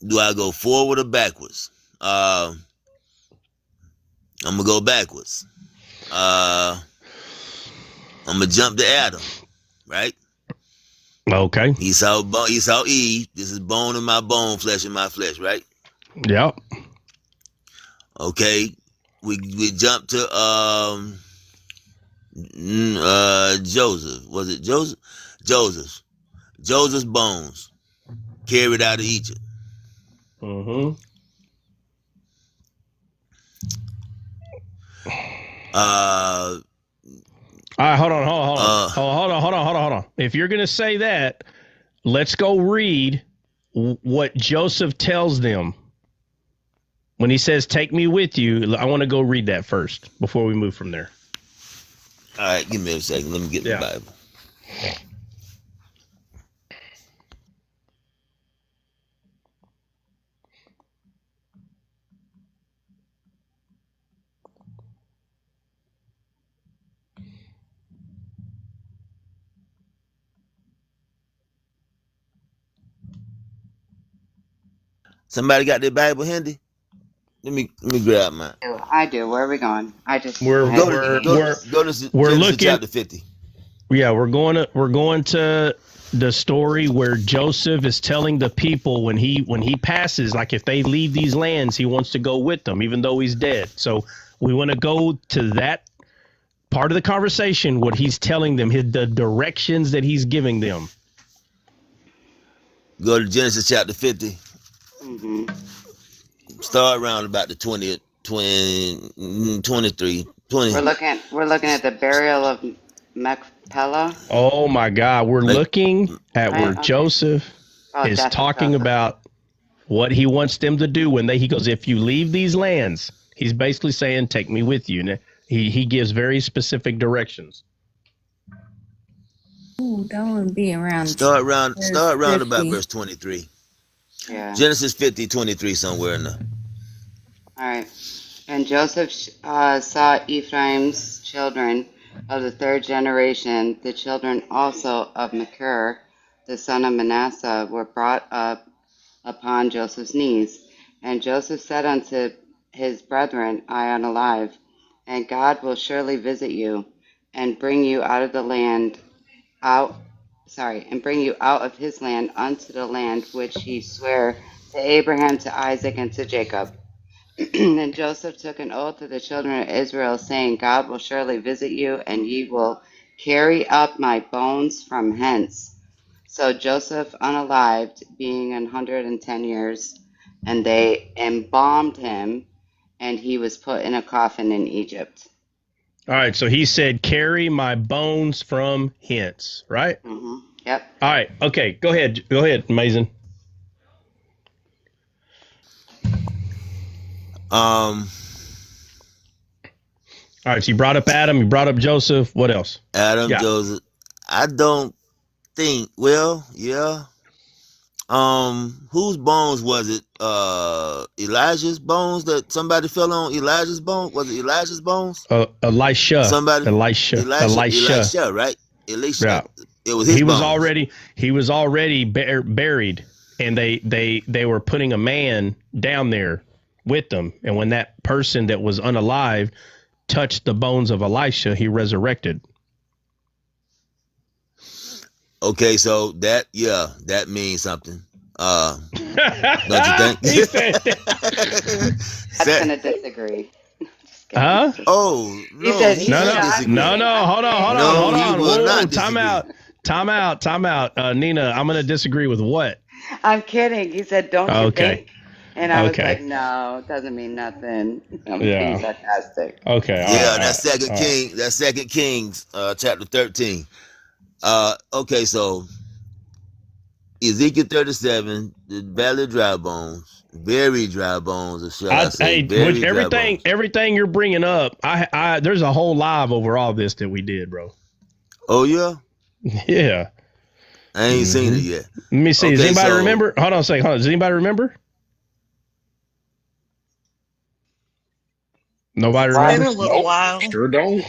Do I go forward or backwards? I'm gonna go backwards. I'm gonna jump to Adam, right? Okay. He saw Eve. This is bone in my bone, flesh in my flesh, right? Yep. Okay. We jump to Joseph. Was it Joseph? Joseph's bones carried out of Egypt. Mm-hmm. All right, hold on. If you're gonna say that, let's go read what Joseph tells them when he says, "Take me with you." I want to go read that first before we move from there. All right, give me a second. Let me get the Bible. Somebody got their Bible handy? Let me grab mine. I do. Where are we going? We're Genesis chapter 50. Yeah, we're going to the story where Joseph is telling the people when he passes, like if they leave these lands, he wants to go with them, even though he's dead. So we want to go to that part of the conversation, what he's telling them, the directions that he's giving them. Go to Genesis chapter 50. Mm-hmm. Start around about the 23. 20. We're looking at the burial of Machpelah. Oh my God, we're looking at where Joseph is talking about what he wants them to do when he goes, if you leave these lands, he's basically saying, take me with you. And he gives very specific directions. Ooh, that would be around. Start around about verse 23. Yeah. Genesis 50, 23, somewhere in there. All right. And Joseph saw Ephraim's children of the third generation, the children also of Machir, the son of Manasseh, were brought up upon Joseph's knees. And Joseph said unto his brethren, I am alive, and God will surely visit you, and bring you out of his land unto the land which he sware to Abraham, to Isaac, and to Jacob. And Joseph took an oath to the children of Israel, saying, God will surely visit you, and ye will carry up my bones from hence. So Joseph unalived, being 110 years, and they embalmed him, and he was put in a coffin in Egypt. All right, so he said, carry my bones from hence, right? Mm-hmm. Yep. All right, okay, go ahead, Mason. All right, so you brought up Adam, you brought up Joseph. What else? Adam, Joseph. I don't think. Well, yeah. Whose bones was it? Elijah's bones that somebody fell on. Elijah's bones. Was it Elijah's bones? Elisha. Somebody. Elisha, right? Elisha. Yeah. It was his bones. He was already buried, and they were putting a man down there with them, and when that person that was unalive touched the bones of Elisha, he resurrected. Okay, so that means something. Don't you think? That's gonna disagree. Huh? Oh no! No! Hold on! Whoa, time out. Nina, I'm gonna disagree with what? I'm kidding. He said, "Don't you think?" And I was like, no, it doesn't mean nothing. I'm being sarcastic. Okay. That's Second Kings, chapter 13. Okay, so Ezekiel 37, the valley of dry bones, very dry bones, or shall I say, everything you're bringing up, I there's a whole live over all this that we did, bro. Oh yeah. Yeah. I ain't seen it yet. Let me see. Does anybody remember? Hold on a second. Does anybody remember? Nobody remembers? It's been a little while. Sure don't.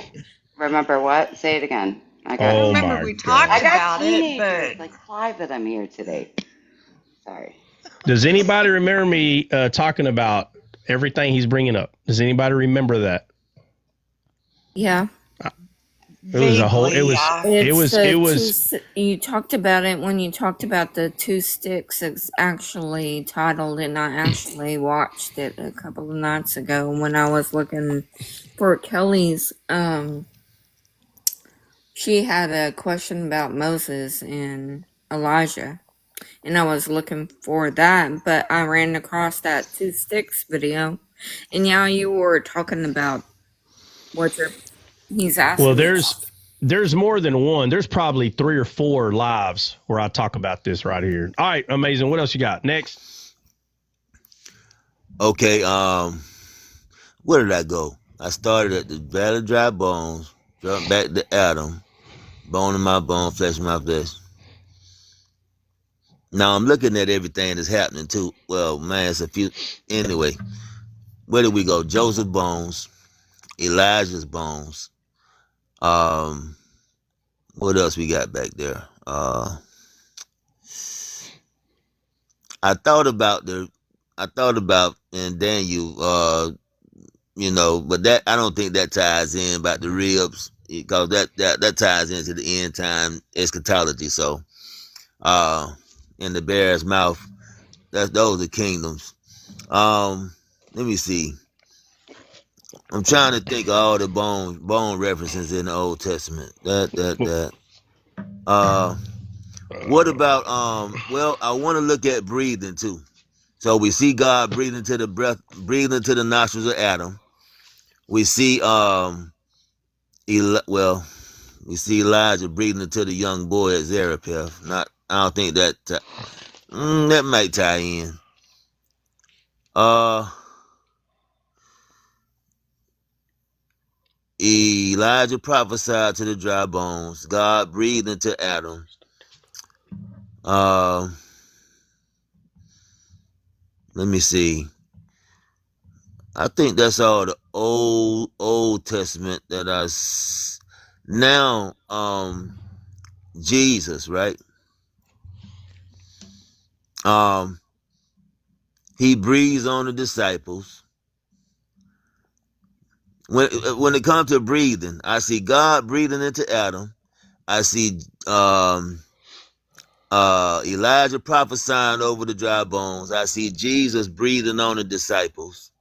Remember what? Say it again. I remember we talked about it, but like 5 of them here today. Sorry. Does anybody remember me talking about everything he's bringing up? Does anybody remember that? Yeah. It was a whole. It Vaguely, was. yeah. It It's was. It the was. you talked about it when you talked about the two sticks. It's actually titled, and I actually watched it a couple of nights ago when I was looking for Kelly's. She had a question about Moses and Elijah, and I was looking for that, but I ran across that two sticks video, and yeah, you were talking about what he's Well, asking about. there's more than one. There's probably 3 or 4 lives where I talk about this right here. All right, amazing. What else you got? Next. Okay, where did I go? I started at the Valley of Dry Bones, jumped back to Adam, bone in my bone, flesh in my flesh. Now I'm looking at everything that's happening too. Well, man, it's a few. Anyway, where did we go? Joseph's bones, Elijah's bones. What else we got back there? I thought about in Daniel, but that I don't think that ties in about the ribs because that ties into the end time eschatology. So, in the bear's mouth, those are kingdoms. Let me see. I'm trying to think of all the bone references in the Old Testament. What about well, I want to look at breathing too. So we see God breathing into the nostrils of Adam. We see we see Elijah breathing into the young boy at Zarephath. I don't think that that might tie in. Elijah prophesied to the dry bones. God breathed into Adam. Let me see. I think that's all the Old Testament that now Jesus, right? He breathes on the disciples. When it comes to breathing, I see God breathing into Adam. I see Elijah prophesying over the dry bones. I see Jesus breathing on the disciples.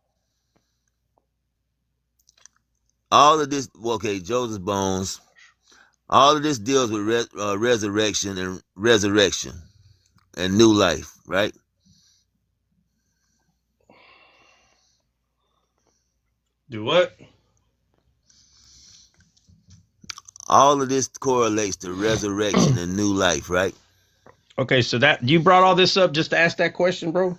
All of this, okay, Joseph's bones. All of this deals with resurrection and new life, right? Do what? All of this correlates to resurrection and new life, right? Okay, so that you brought all this up just to ask that question, bro?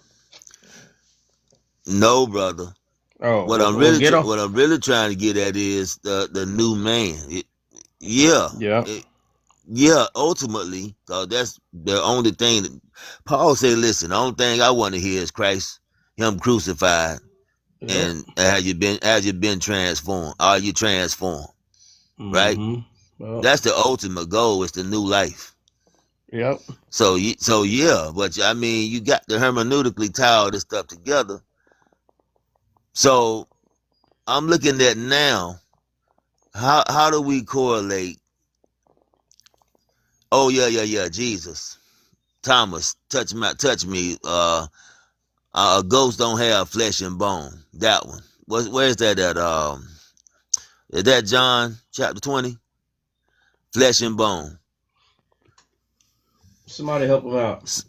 No, brother. Oh, What I'm really trying to get at is the new man. Ultimately, because that's the only thing that Paul said, listen, the only thing I want to hear is Christ, him crucified. Yep. And as you've been transformed, are you transformed? Right? Well, that's the ultimate goal, is the new life. Yep. So yeah, but I mean, you got to hermeneutically tie all this stuff together. So I'm looking at now, how do we correlate? Oh yeah, Jesus. Thomas, touch me. A ghost don't have flesh and bone. That one. Where's that at? Is that John chapter 20? Flesh and bone. Somebody help him out.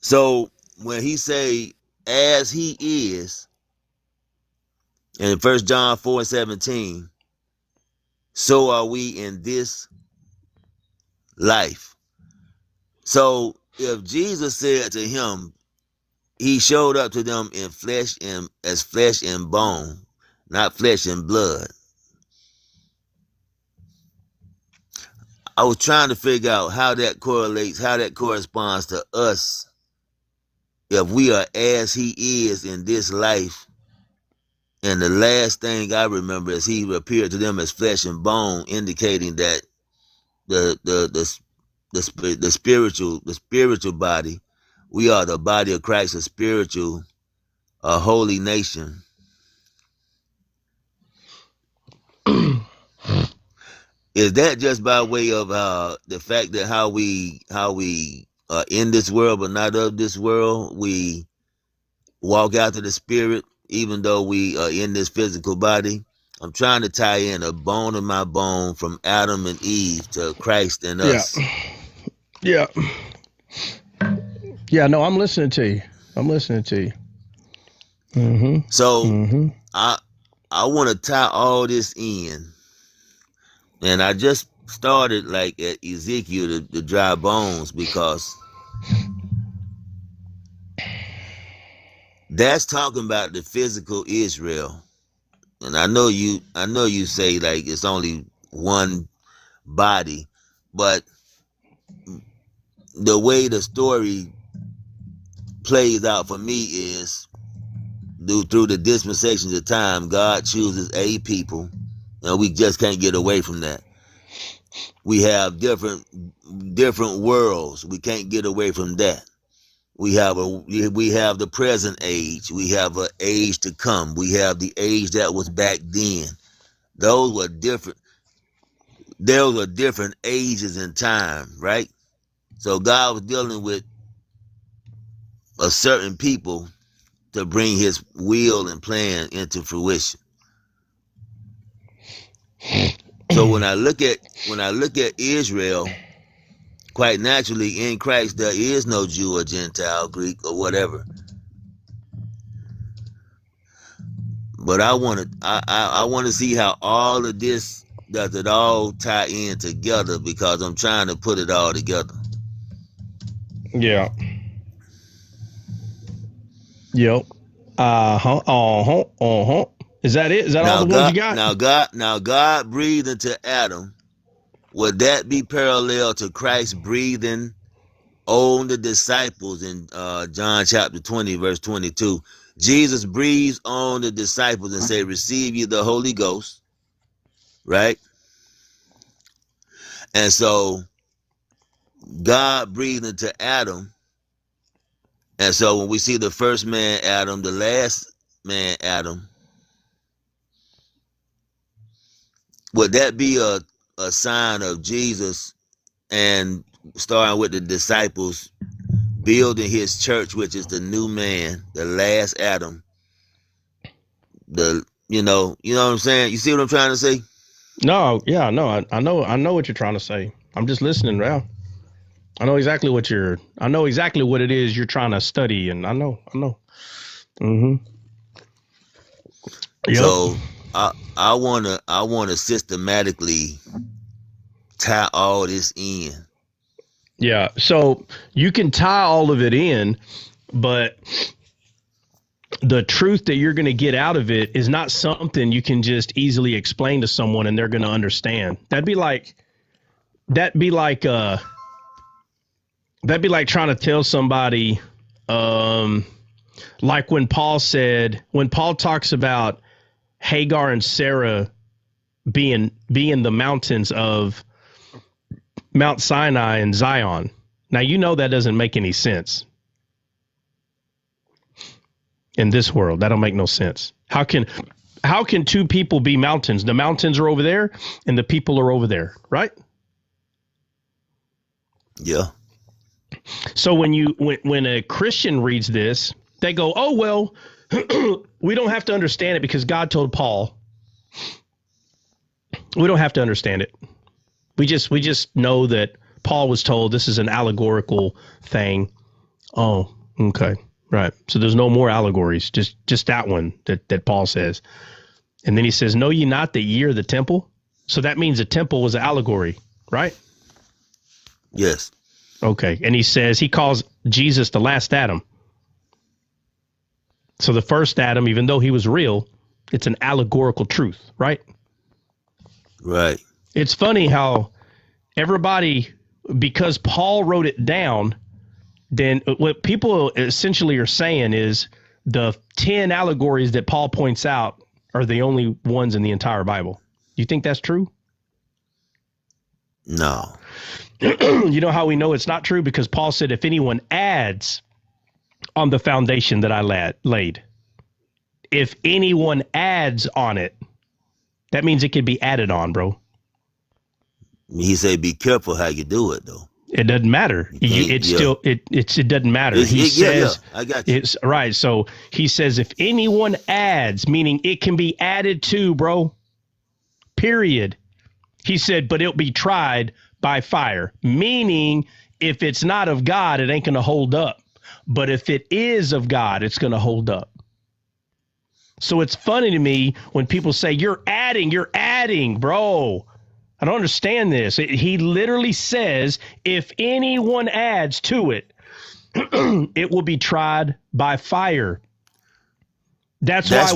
So when he say, as he is, in 1 John 4:17, so are we in this life. So if Jesus said to him, he showed up to them in flesh and bone, not flesh and blood. I was trying to figure out how that corresponds to us if we are as he is in this life. And the last thing I remember is he appeared to them as flesh and bone, indicating that the spiritual body We are the body of Christ, a spiritual, a holy nation. Is that just by way of the fact that how we are in this world but not of this world? We walk after the spirit, even though we are in this physical body. I'm trying to tie in a bone of my bone from Adam and Eve to Christ and us. Yeah. No, I'm listening to you. So I want to tie all this in, and I just started like at Ezekiel, the dry bones, because that's talking about the physical Israel. And I know you say like it's only one body, but the way the story plays out for me is through the dispensations of time, God chooses a people, and we just can't get away from that. We have different worlds. We can't get away from that. We have the present age. We have an age to come. We have the age that was back then. Those were different. There were different ages in time, right? So God was dealing with a certain people to bring his will and plan into fruition. So when I look at Israel, quite naturally in Christ there is no Jew or Gentile, Greek or whatever. But I want to see how all of this does it all tie in together, because I'm trying to put it all together. Yeah. Yep. Is that it? Is that all the ones you got? Now God breathed into Adam. Would that be parallel to Christ breathing on the disciples in John chapter 20, verse 22? Jesus breathes on the disciples and say, receive ye the Holy Ghost, right? And so God breathed into Adam. And so when we see the first man, Adam, the last man, Adam, would that be a sign of Jesus, and starting with the disciples building his church, which is the new man, the last Adam? You know what I'm saying? You see what I'm trying to say? No, yeah, no, I know what you're trying to say. I'm just listening now. I know exactly what it is you're trying to study, and I know. Yep. So I wanna systematically tie all this in. Yeah, so you can tie all of it in, but the truth that you're going to get out of it is not something you can just easily explain to someone and they're going to understand. That'd be like trying to tell somebody, like when Paul talks about Hagar and Sarah being the mountains of Mount Sinai and Zion. Now, that doesn't make any sense. In this world, that don't make no sense. How can two people be mountains? The mountains are over there and the people are over there, right? Yeah. So when a Christian reads this, they go, "Oh, well, we don't have to understand it because God told Paul." We don't have to understand it. We just know that Paul was told this is an allegorical thing. Oh, okay. Right. So there's no more allegories, just that one that Paul says. And then he says, "Know ye not that ye are the temple?" So that means the temple was an allegory, right? Yes. Okay. And he calls Jesus the last Adam. So the first Adam, even though he was real, it's an allegorical truth, right? Right. It's funny how everybody, because Paul wrote it down, then what people essentially are saying is the 10 allegories that Paul points out are the only ones in the entire Bible. You think that's true? No. You know how we know it's not true? Because Paul said if anyone adds on the foundation that I laid. If anyone adds on it, that means it can be added on, bro. He said, "Be careful how you do it, though." It doesn't matter. It doesn't matter. He says, I got you. It's right. So he says, if anyone adds, meaning it can be added to, bro. Period. He said, but it'll be tried by fire, meaning if it's not of God, it ain't going to hold up. But if it is of God, it's going to hold up. So it's funny to me when people say, you're adding, bro. I don't understand this. He literally says, if anyone adds to it, it will be tried by fire. That's why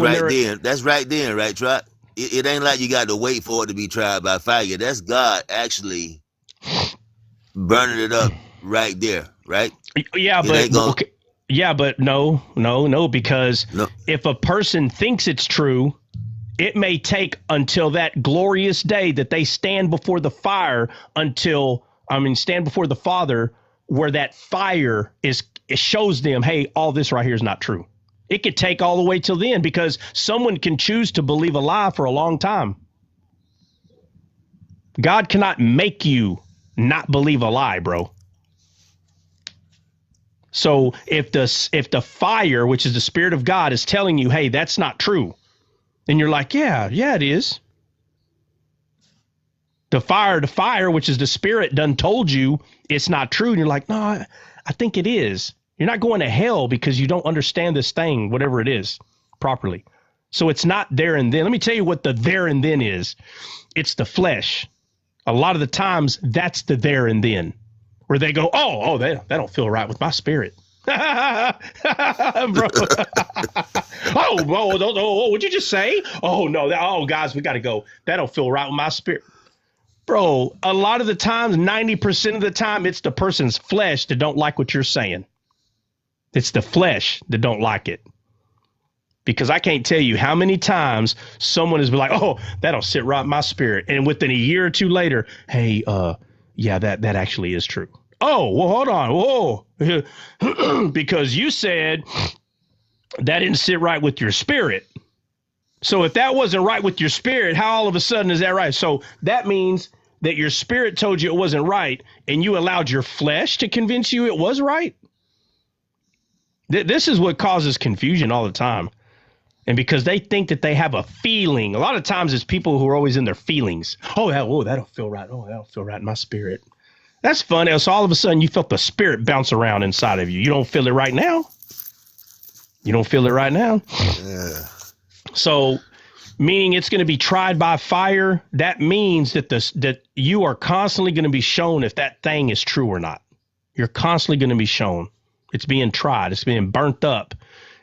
That's right then, right, Trot? It ain't like you got to wait for it to be tried by fire. That's God actually burning it up right there, right? Yeah, but no, because if a person thinks it's true, it may take until that glorious day that they stand before the fire stand before the Father, where that fire it shows them, hey, all this right here is not true. It could take all the way till then, because someone can choose to believe a lie for a long time. God cannot make you not believe a lie, bro. So if the fire, which is the Spirit of God, is telling you, hey, that's not true, and you're like, yeah, it is. The fire, which is the Spirit, done told you it's not true, and you're like, no, I think it is. You're not going to hell because you don't understand this thing, whatever it is, properly. So it's not there and then. Let me tell you what the there and then is. It's the flesh. A lot of the times, that's the there and then, where they go, that don't feel right with my spirit. Bro. What'd you just say? Oh, no. Guys, we got to go. That don't feel right with my spirit. Bro, a lot of the times, 90% of the time, it's the person's flesh that don't like what you're saying. It's the flesh that don't like it. Because I can't tell you how many times someone has been like, oh, that don't sit right in my spirit. And within a year or two later, hey, yeah, that actually is true. Oh, well, hold on. Whoa. Because you said that didn't sit right with your spirit. So if that wasn't right with your spirit, how all of a sudden is that right? So that means that your spirit told you it wasn't right, and you allowed your flesh to convince you it was right. This is what causes confusion all the time. And because they think that they have a feeling, a lot of times it's people who are always in their feelings. Oh, that don't feel right. Oh, that don't feel right in my spirit. That's funny. So all of a sudden you felt the spirit bounce around inside of you. You don't feel it right now. Yeah. So meaning it's going to be tried by fire. That means that you are constantly going to be shown if that thing is true or not. You're constantly going to be shown. It's being tried. It's being burnt up.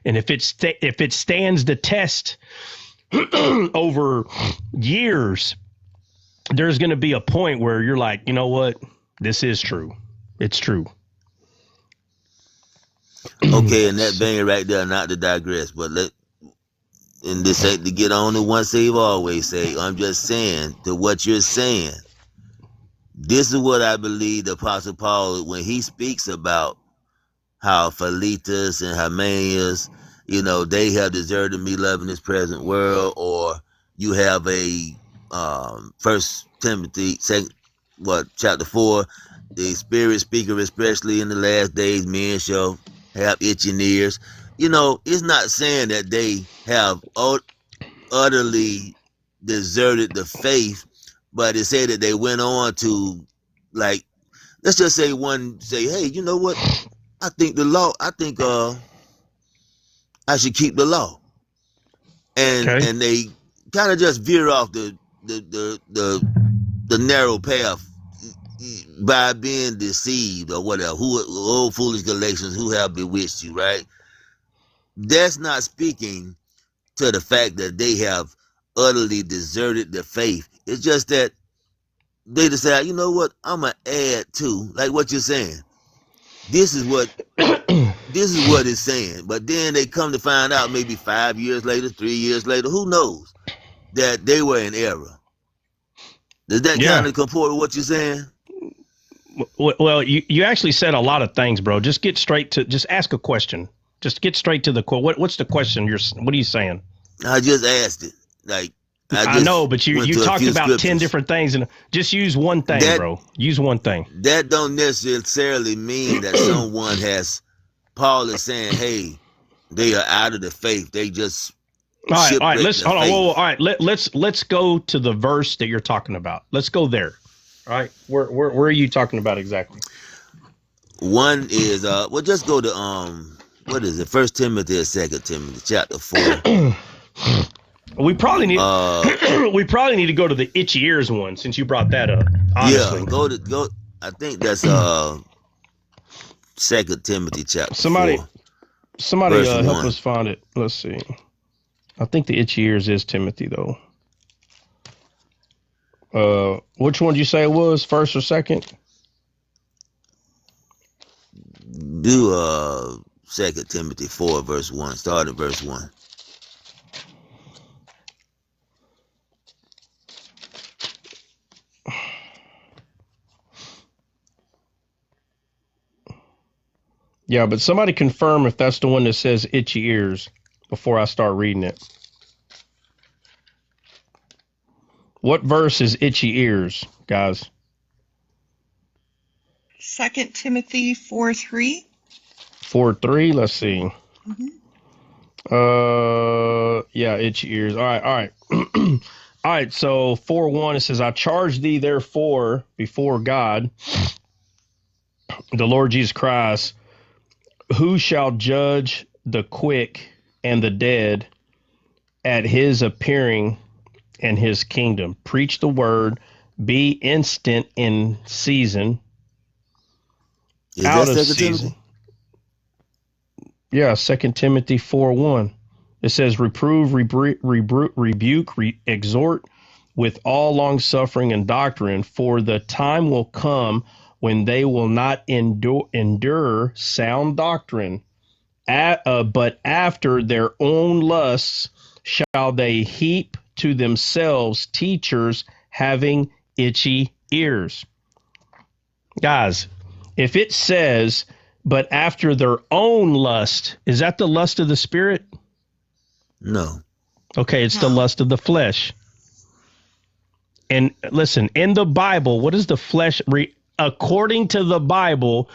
And if it stands the test over years, there's going to be a point where you're like, you know what? This is true. It's true. Okay, and that vein right there, not to digress, but this ain't to get on to once save, always save. I'm just saying to what you're saying. This is what I believe the Apostle Paul, when he speaks about how Philetus and Hymenaeus, they have deserted me, loving this present world, or you have a 1 Timothy chapter 4, the Spirit speaker, especially in the last days, men shall have itching ears. It's not saying that they have utterly deserted the faith, but it said that they went on to, like, let's just say hey, you know what? I think I should keep the law. And they kind of just veer off the narrow path by being deceived or whatever. Old foolish Galatians, who have bewitched you, right? That's not speaking to the fact that they have utterly deserted the faith. It's just that they decide, you know what? I'm going to add to, like what you're saying. This is what it's saying. But then they come to find out maybe 5 years later, 3 years later, who knows, that they were in error. Does that kind of comport with what you're saying? Well, you actually said a lot of things, bro. Just ask a question. Just get straight to the what's the question? What are you saying? I just asked it. Like I know, just but went you to a talked few about 10 scriptures. different things, and just use one thing, bro. Use one thing. That don't necessarily mean that someone has. Paul is saying, hey, they are out of the faith. They just all right. shipwrecked Let's their hold on. faith. Whoa, all right. Let's go to the verse that you're talking about. Let's go there. All right. Where are you talking about exactly? One is well, just go to what is it? 1 Timothy or 2 Timothy, chapter 4. We probably need to go to the itchy ears one since you brought that up. Honestly. Yeah, go. I think that's 2 Timothy chapter 4. Somebody verse help 1. us find it. Let's see. I think the itchy ears is Timothy though. Which one did you say it was? First or second? Do 2 Timothy 4 verse 1. Start at verse 1. Yeah, but somebody confirm if that's the one that says itchy ears before I start reading it. What verse is itchy ears, guys? 2 Timothy 4:3. 4:3. Let's see. Mm-hmm. Yeah, itchy ears. All right. All right. So 4:1 it says, "I charge thee therefore before God, the Lord Jesus Christ, who shall judge the quick and the dead at his appearing in his kingdom. Preach the word, be instant in season, Is out that of 2 season." Timothy? Yeah, 2 Timothy 4:1. It says, "Reprove, rebuke, exhort with all long suffering and doctrine, for the time will come when they will not endure sound doctrine, but after their own lusts shall they heap to themselves teachers having itchy ears." Guys, if it says, "but after their own lust," is that the lust of the spirit? No. Okay, it's the lust of the flesh. And listen, in the Bible, what does the flesh, according to the Bible,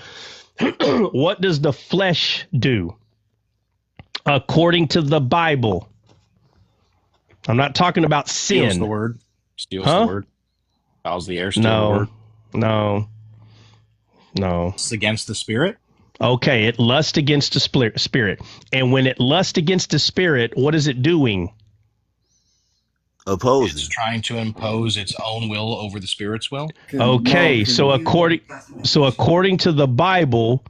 what does the flesh do? According to the Bible. I'm not talking about sin. Steals the word. Steals the word. Fouls the air, steals the word. No. It's against the spirit. Okay, it lusts against the spirit. And when it lusts against the spirit, what is it doing? Opposing. It's trying to impose its own will over the spirit's will. Okay, so according to the Bible,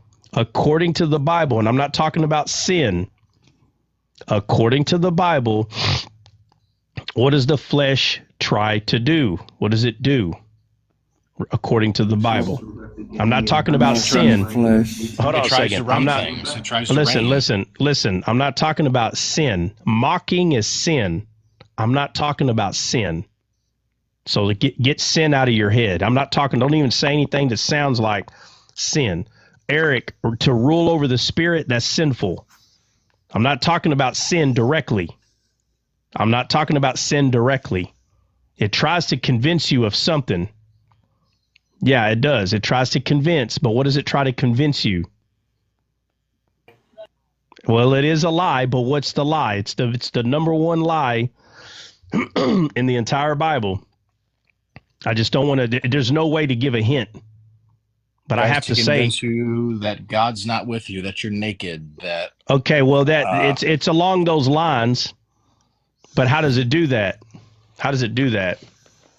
and I'm not talking about sin, according to the Bible, what does the flesh try to do? What does it do? According to the Bible. I'm not talking about sin. Hold on a second. I'm not. It tries to reign. Listen. I'm not talking about sin. Mocking is sin. I'm not talking about sin. So get sin out of your head. I'm not talking. Don't even say anything that sounds like sin. Eric, to rule over the spirit, that's sinful. I'm not talking about sin directly. It tries to convince you of something. Yeah, it does. It tries to convince, but what does it try to convince you? Well, it is a lie, but what's the lie? It's the number one lie in the entire Bible. I just don't want to. There's no way to give a hint, but I have to say, convince you that God's not with you, that you're naked. That okay, well, that it's along those lines, but how does it do that? How does it do that?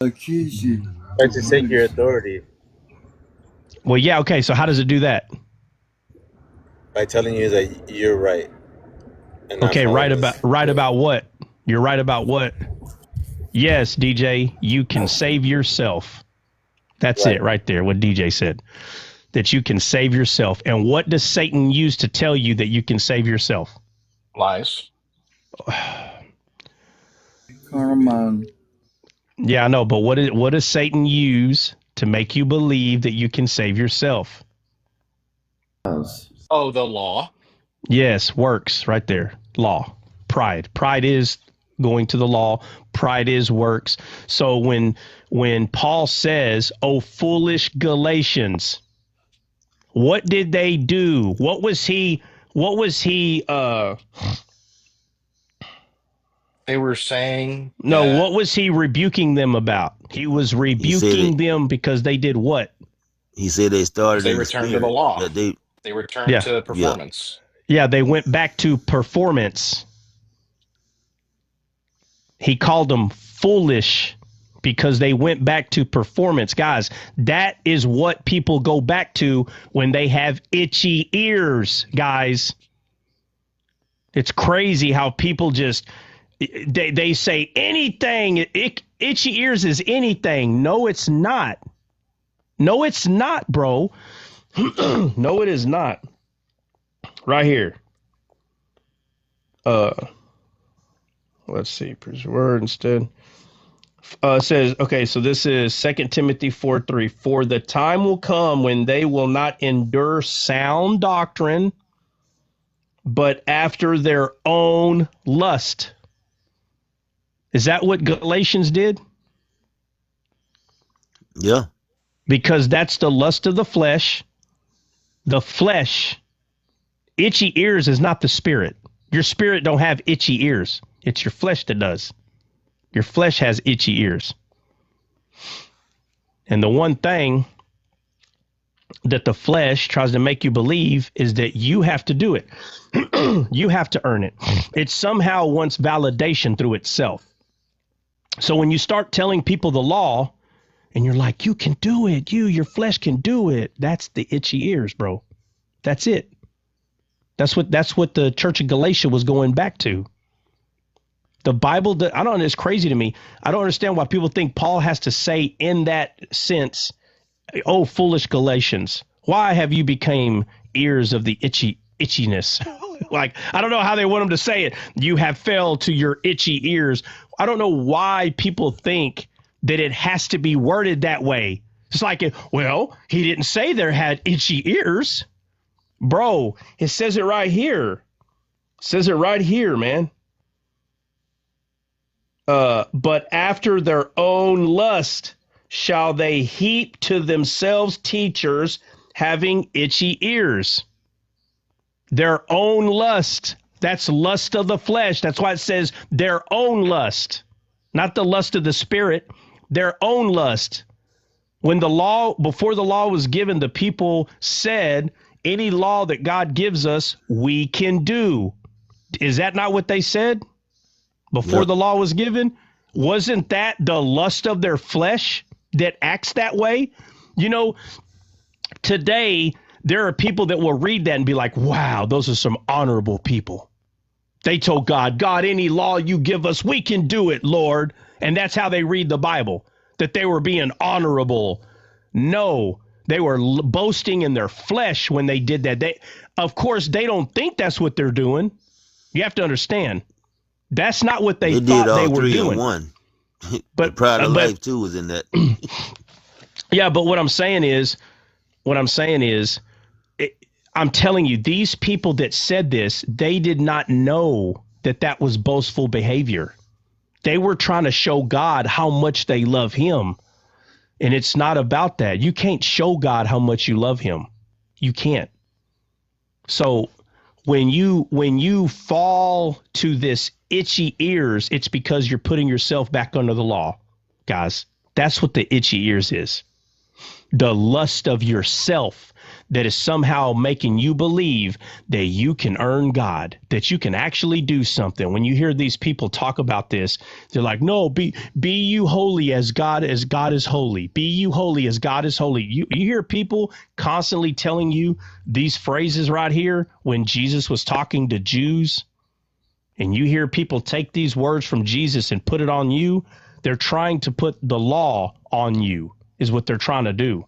Accuse you. Try to take your authority. Well, yeah, okay. So how does it do that? By telling you that you're right. Okay, right about what? You're right about what? Yes, DJ, you can save yourself. That's it right there, what DJ said. That you can save yourself. And what does Satan use to tell you that you can save yourself? Lies. Yeah, I know, but what does Satan use to make you believe that you can save yourself. Oh, the law. Yes, works right there. Law. Pride. Pride is going to the law. Pride is works. So when Paul says, "Oh, foolish Galatians," what did they do? What was he They were saying no, that what was he rebuking them about? He was rebuking them because they did what? He said they started they in the returned to the spirit. law. That They returned Yeah. to performance. Yeah, they went back to performance. He called them foolish because they went back to performance. Guys, that is what people go back to when they have itchy ears, guys. It's crazy how people just, they say anything. Itchy ears is anything. No, it's not. No, it's not, bro. No, it is not. Right here. Let's see. Preach word instead. It says, okay, so this is 2 Timothy 4:3. For the time will come when they will not endure sound doctrine, but after their own lust. Is that what Galatians did? yeah. Because that's the lust of the flesh. The flesh. Itchy ears is not the spirit. Your spirit don't have itchy ears. It's your flesh that does. Your flesh has itchy ears. And the one thing that the flesh tries to make you believe is that you have to do it. You have to earn it. It somehow wants validation through itself. So when you start telling people the law and you're like, you can do it. Your flesh can do it. That's the itchy ears, bro. That's it. That's what the church of Galatia was going back to. The Bible, it's crazy to me. I don't understand why people think Paul has to say in that sense, oh, foolish Galatians, why have you become ears of the itchiness? Like, I don't know how they want him to say it. You have fell to your itchy ears. I don't know why people think that it has to be worded that way. It's like, well, he didn't say there had itchy ears. Bro, it says it right here. It says it right here, man. But after their own lust shall they heap to themselves teachers having itchy ears. Their own lust. That's lust of the flesh. That's why it says their own lust, not the lust of the spirit, their own lust. When before the law was given, the people said, any law that God gives us, we can do. Is that not what they said? Before the law was given, wasn't that the lust of their flesh that acts that way? You know, today there are people that will read that and be like, wow, those are some honorable people. They told God, any law you give us, we can do it, Lord. And that's how they read the Bible, that they were being honorable. No, they were boasting in their flesh when they did that. Of course, they don't think that's what they're doing. You have to understand. That's not what they thought they were doing. In one. But the pride of life too was in that. Yeah, but what I'm saying is, I'm telling you, these people that said this, they did not know that was boastful behavior. They were trying to show God how much they love him. And it's not about that. You can't show God how much you love him. You can't. So when you fall to this itchy ears, it's because you're putting yourself back under the law, guys. That's what the itchy ears is. The lust of yourself that is somehow making you believe that you can earn God, that you can actually do something. When you hear these people talk about this, they're like, no, be you holy as God is holy. Be you holy as God is holy. You hear people constantly telling you these phrases right here when Jesus was talking to Jews, and you hear people take these words from Jesus and put it on you. They're trying to put the law on you, is what they're trying to do.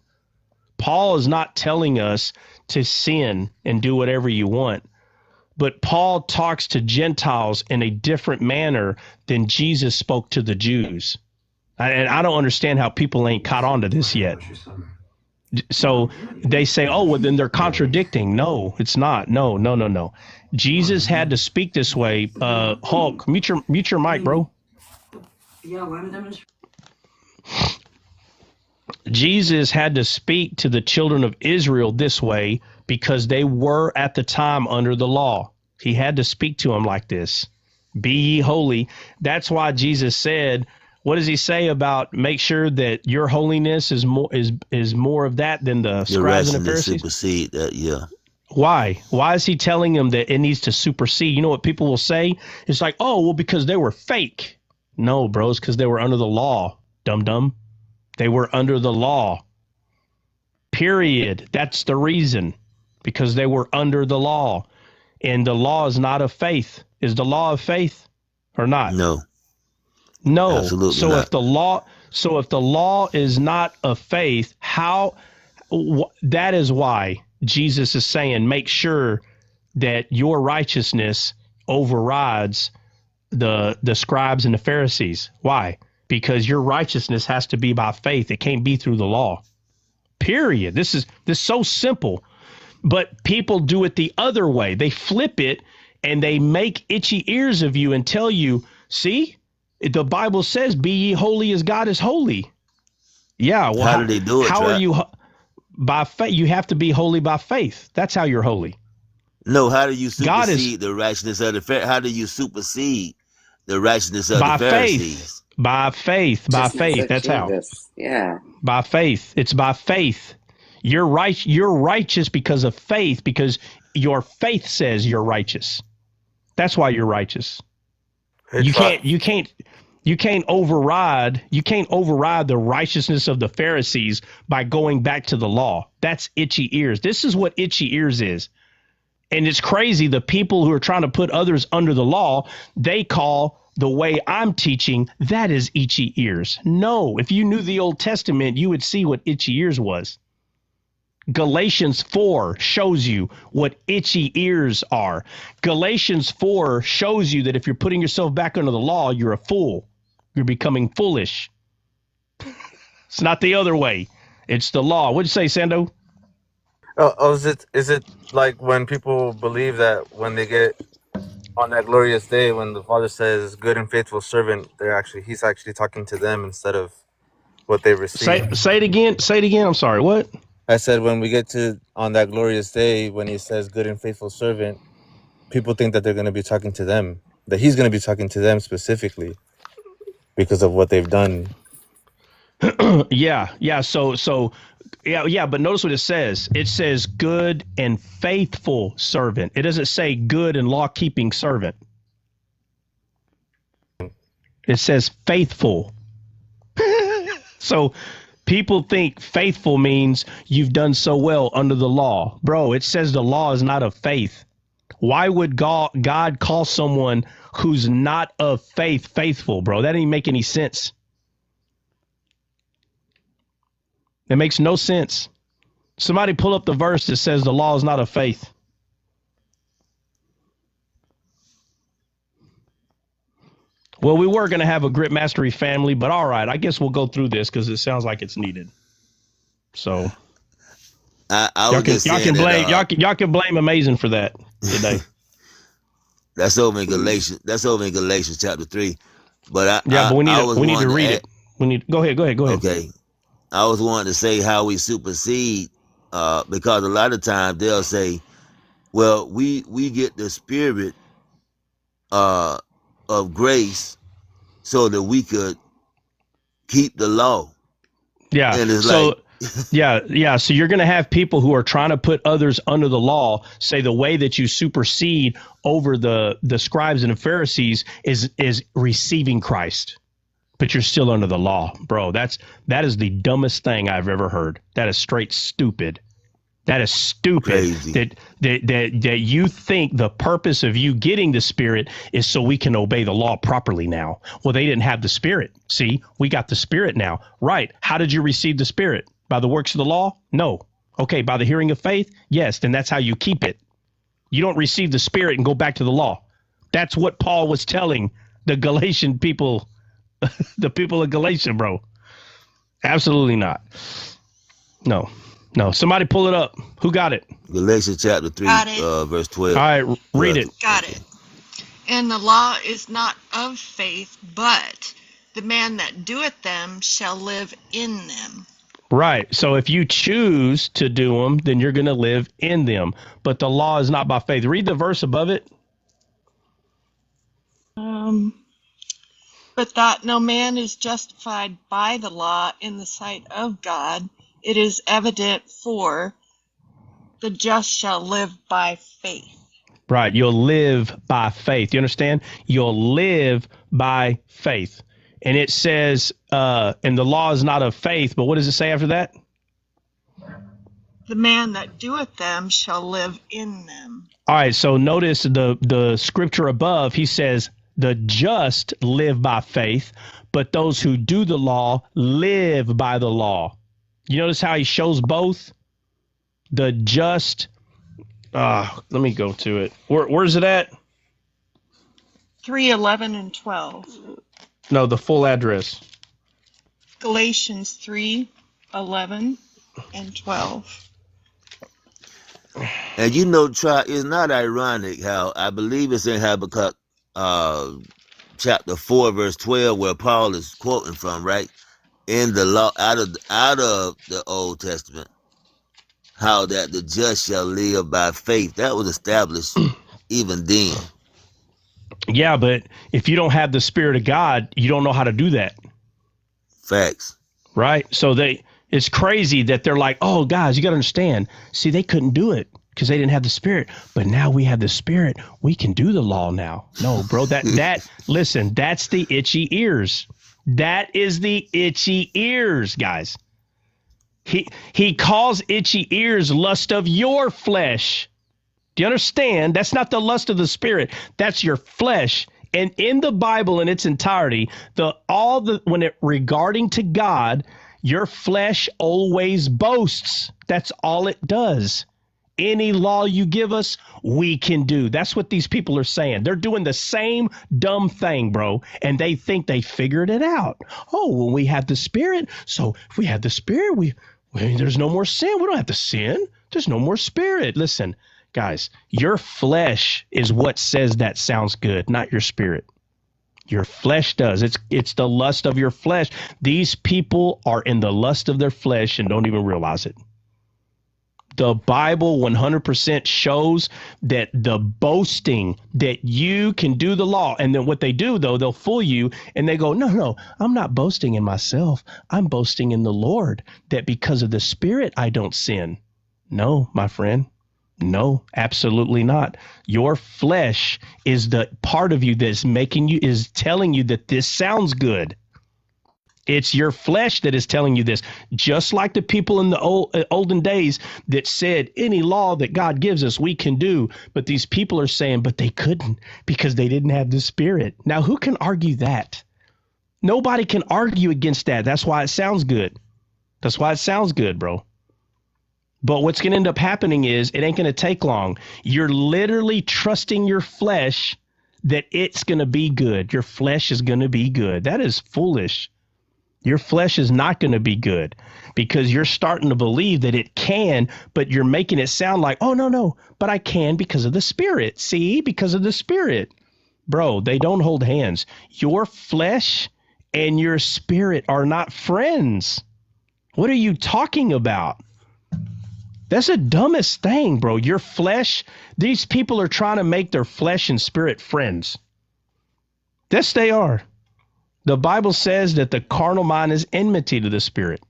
Paul is not telling us to sin and do whatever you want, but Paul talks to Gentiles in a different manner than Jesus spoke to the Jews. And I don't understand how people ain't caught on to this yet. So they say, oh, well, then they're contradicting. No, it's not. No. Jesus had to speak this way. Hulk, mute your mic, bro. Jesus had to speak to the children of Israel this way because they were at the time under the law. He had to speak to them like this. Be ye holy. That's why Jesus said, what does he say about make sure that your holiness is more of that than the scribes and the Pharisees? Supersede that, yeah. Why? Why is he telling them that it needs to supersede? You know what people will say? It's like, oh, well, because they were fake. No, bros, because they were under the law, dum-dum. They were under the law. Period. That's the reason. Because they were under the law. And the law is not of faith. Is the law of faith or not? No. No. Absolutely so not. if the law is not of faith, that is why Jesus is saying, make sure that your righteousness overrides the scribes and the Pharisees. Why? Because your righteousness has to be by faith. It can't be through the law. Period. This is so simple. But people do it the other way. They flip it and they make itchy ears of you and tell you, see, the Bible says, be ye holy as God is holy. Yeah. Well, how do they do it? How are you? By faith. You have to be holy by faith. That's how you're holy. No, how do you supersede the righteousness of the Pharisees? How do you supersede the righteousness of the Pharisees? By faith. That's Jesus. how. Yeah. By faith. It's by faith. You're right. You're righteous because of faith, because your faith says you're righteous. That's why you're righteous. You can't override the righteousness of the Pharisees by going back to the law. That's itchy ears. This is what itchy ears is. And it's crazy. The people who are trying to put others under the law, they call the way I'm teaching, that is itchy ears. No, if you knew the Old Testament, you would see what itchy ears was. Galatians 4 shows you what itchy ears are. Galatians 4 shows you that if you're putting yourself back under the law, you're a fool. You're becoming foolish. It's not the other way. It's the law. What'd you say, Sando? Is it like when people believe that when they get on that glorious day, when the Father says good and faithful servant, he's actually talking to them instead of what they receive? Say it again. I'm sorry. What? I said when we get to on that glorious day, when he says good and faithful servant, people think that they're going to be talking to them, that he's going to be talking to them specifically because of what they've done. Yeah. But notice what it says. It says good and faithful servant. It doesn't say good and law-keeping servant. It says faithful. So people think faithful means you've done so well under the law. Bro, it says the law is not of faith. Why would God call someone who's not of faith faithful, bro? That didn't make any sense. It makes no sense. Somebody pull up the verse that says the law is not of faith. Well, we were going to have a Grit Mastery family, but all right, I guess we'll go through this because it sounds like it's needed. So y'all can blame Amazing for that today. That's over in Galatians. That's over in Galatians chapter 3. But we need to read it. Go ahead. Okay. I was wanting to say how we supersede, because a lot of times they'll say, well, we get the spirit of grace so that we could keep the law. Yeah. And it's So you're going to have people who are trying to put others under the law say the way that you supersede over the scribes and the Pharisees is receiving Christ. But you're still under the law, bro. That is the dumbest thing I've ever heard. That is straight stupid. That is stupid. Crazy. That you think the purpose of you getting the Spirit is so we can obey the law properly now. Well, they didn't have the Spirit. See, we got the Spirit now. Right. How did you receive the Spirit? By the works of the law? No. Okay, by the hearing of faith? Yes, then that's how you keep it. You don't receive the Spirit and go back to the law. That's what Paul was telling the Galatian people the people of Galatia, bro. Absolutely not. No. Somebody pull it up. Who got it? Galatians chapter 3, Got it. verse All 12. right, read it. Got it. And the law is not of faith, but the man that doeth them shall live in them. Right. So if you choose to do them, then you're going to live in them. But the law is not by faith. Read the verse above it. But that no man is justified by the law in the sight of God, it is evident, for the just shall live by faith. Right. You'll live by faith. You understand? You'll live by faith. And it says, and the law is not of faith, but what does it say after that? The man that doeth them shall live in them. All right. So notice the scripture above, he says, the just live by faith, but those who do the law live by the law. You notice how he shows both? The just, let me go to it. Where's it at? 3:11 and 12. No, the full address. Galatians 3:11 and 12. And you know, it's not ironic how I believe it's in Habakkuk chapter 4, verse 12, where Paul is quoting from, right? In the law, out of the Old Testament, how that the just shall live by faith. That was established even then. Yeah, but if you don't have the Spirit of God, you don't know how to do that. Facts. Right? So it's crazy that they're like, oh, guys, you got to understand. See, they couldn't do it because they didn't have the Spirit. But now we have the Spirit. We can do the law now. No, bro, listen, that's the itchy ears. That is the itchy ears, guys. He calls itchy ears lust of your flesh. Do you understand? That's not the lust of the Spirit. That's your flesh. And in the Bible in its entirety, regarding to God, your flesh always boasts. That's all it does. Any law you give us, we can do. That's what these people are saying. They're doing the same dumb thing, bro. And they think they figured it out. Oh, well, we have the Spirit. So if we have the Spirit, there's no more sin. We don't have to sin. There's no more Spirit. Listen, guys, your flesh is what says that sounds good, not your spirit. Your flesh does. It's the lust of your flesh. These people are in the lust of their flesh and don't even realize it. The Bible 100% shows that the boasting that you can do the law. And then what they do, though, they'll fool you and they go, no, I'm not boasting in myself. I'm boasting in the Lord, that because of the Spirit, I don't sin. No, my friend. No, absolutely not. Your flesh is the part of you that's is telling you that this sounds good. It's your flesh that is telling you this, just like the people in the olden days that said any law that God gives us, we can do. But these people are saying, but they couldn't because they didn't have the Spirit. Now, who can argue that? Nobody can argue against that. That's why it sounds good. That's why it sounds good, bro. But what's going to end up happening is it ain't going to take long. You're literally trusting your flesh that it's going to be good. Your flesh is going to be good. That is foolish. Your flesh is not going to be good because you're starting to believe that it can, but you're making it sound like, oh, no, but I can because of the Spirit. See, because of the Spirit. Bro, they don't hold hands. Your flesh and your spirit are not friends. What are you talking about? That's the dumbest thing, bro. Your flesh, these people are trying to make their flesh and spirit friends. Yes, they are. The Bible says that the carnal mind is enmity to the Spirit.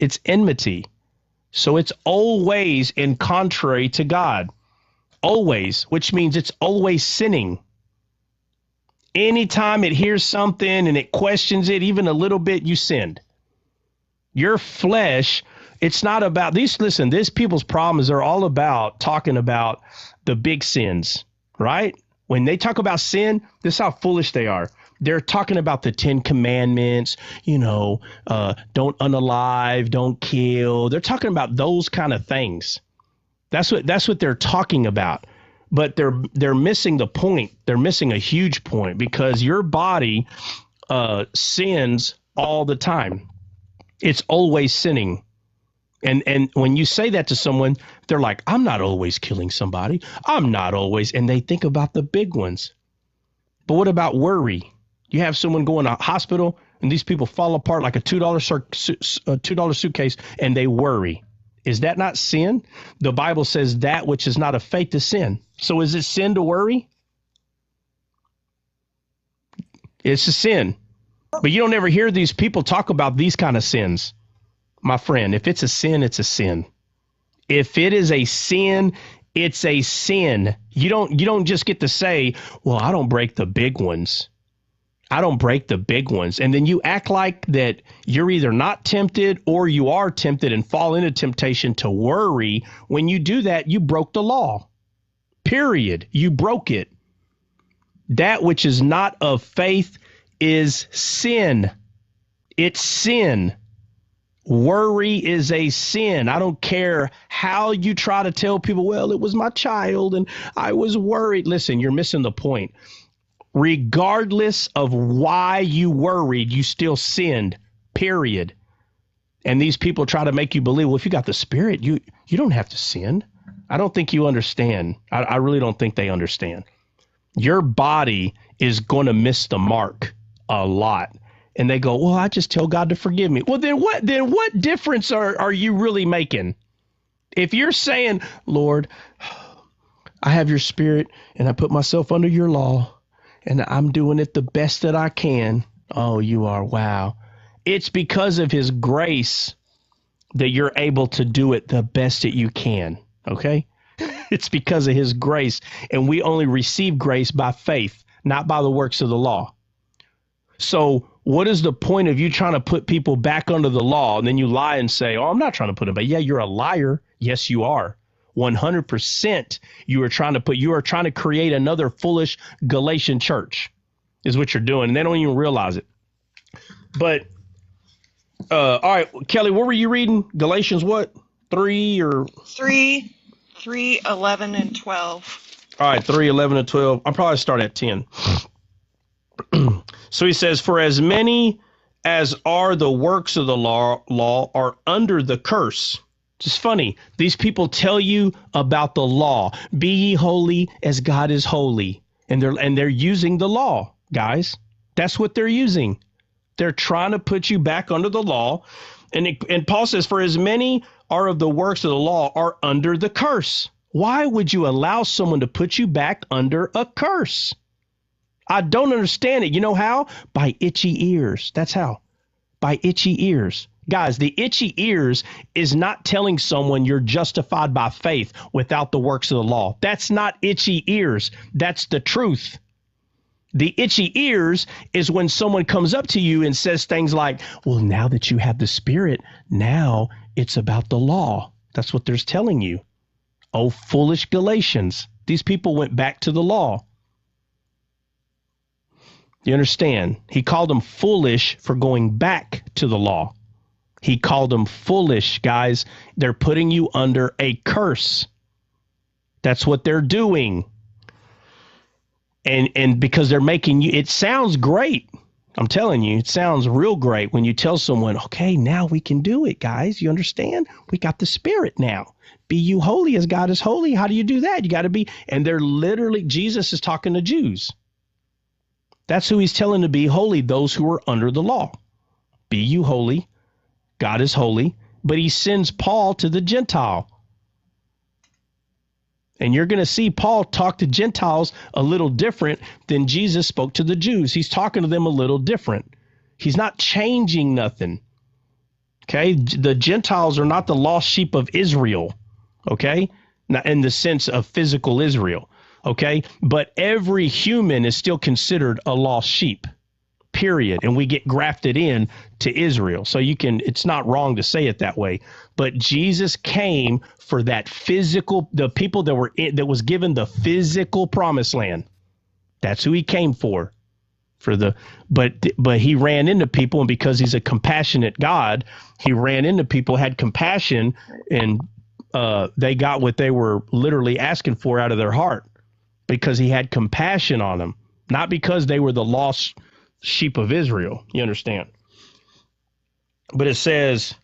It's enmity. So it's always in contrary to God. Always, which means it's always sinning. Anytime it hears something and it questions it even a little bit, you sinned. Your flesh, it's not about these people's problem is they're all about talking about the big sins, right? When they talk about sin, this is how foolish they are. They're talking about the 10 Commandments, don't unalive, don't kill. They're talking about those kind of things. That's what they're talking about. But they're missing the point. They're missing a huge point because your body sins all the time. It's always sinning. And when you say that to someone, they're like, I'm not always killing somebody. I'm not always. And they think about the big ones. But what about worry? You have someone go in a hospital and these people fall apart like a $2 suitcase and they worry. Is that not sin? The Bible says that which is not of faith is sin. So is it sin to worry? It's a sin. But you don't ever hear these people talk about these kind of sins. My friend, if it's a sin, it's a sin. If it is a sin, it's a sin. You don't just get to say, well, I don't break the big ones. I don't break the big ones. And then you act like that you're either not tempted or you are tempted and fall into temptation to worry. When you do that, you broke the law. Period. You broke it. That which is not of faith is sin. It's sin. Worry is a sin. I don't care how you try to tell people, well, it was my child and I was worried. Listen, you're missing the point. Regardless of why you worried, you still sinned, period. And these people try to make you believe, well, if you got the Spirit, you don't have to sin. I don't think you understand. I really don't think they understand. Your body is going to miss the mark a lot. And they go, well, I just tell God to forgive me. Well, then what difference are you really making? If you're saying, Lord, I have your Spirit and I put myself under your law and I'm doing it the best that I can. Oh, you are. Wow. It's because of his grace that you're able to do it the best that you can. Okay. It's because of his grace. And we only receive grace by faith, not by the works of the law. So what is the point of you trying to put people back under the law and then you lie and say, oh, I'm not trying to put them back. Yeah, you're a liar. Yes, you are. 100% you are trying to create another foolish Galatian church is what you're doing. And they don't even realize it. But all right, Kelly, what were you reading? Galatians what? 3 or 3, 11, and 12. All right, 3, 11, and 12. I'll probably start at 10. So he says, for as many as are the works of the law are under the curse. It's funny. These people tell you about the law. Be ye holy as God is holy. And they're using the law, guys. That's what they're using. They're trying to put you back under the law. And Paul says, for as many are of the works of the law are under the curse. Why would you allow someone to put you back under a curse? I don't understand it. You know how? By itchy ears. That's how. By itchy ears. Guys, the itchy ears is not telling someone you're justified by faith without the works of the law. That's not itchy ears. That's the truth. The itchy ears is when someone comes up to you and says things like, well, now that you have the Spirit, now it's about the law. That's what they're telling you. Oh, foolish Galatians. These people went back to the law. You understand? He called them foolish for going back to the law. He called them foolish, guys. They're putting you under a curse. That's what they're doing. And because they're making you, it sounds great. I'm telling you, it sounds real great when you tell someone, okay, now we can do it, guys. You understand? We got the Spirit now. Be you holy as God is holy. How do you do that? You got to be. And they're literally, Jesus is talking to Jews. That's who he's telling to be holy, those who are under the law. Be you holy. God is holy. But he sends Paul to the Gentile. And you're going to see Paul talk to Gentiles a little different than Jesus spoke to the Jews. He's talking to them a little different. He's not changing nothing. Okay? The Gentiles are not the lost sheep of Israel. Okay? Not in the sense of physical Israel. Okay, but every human is still considered a lost sheep, period. And we get grafted in to Israel. So it's not wrong to say it that way. But Jesus came for that physical, the people that was given the physical promised land. That's who he came for. But he ran into people, and because he's a compassionate God, he ran into people, had compassion, and they got what they were literally asking for out of their heart. Because he had compassion on them, not because they were the lost sheep of Israel. You understand? But it says,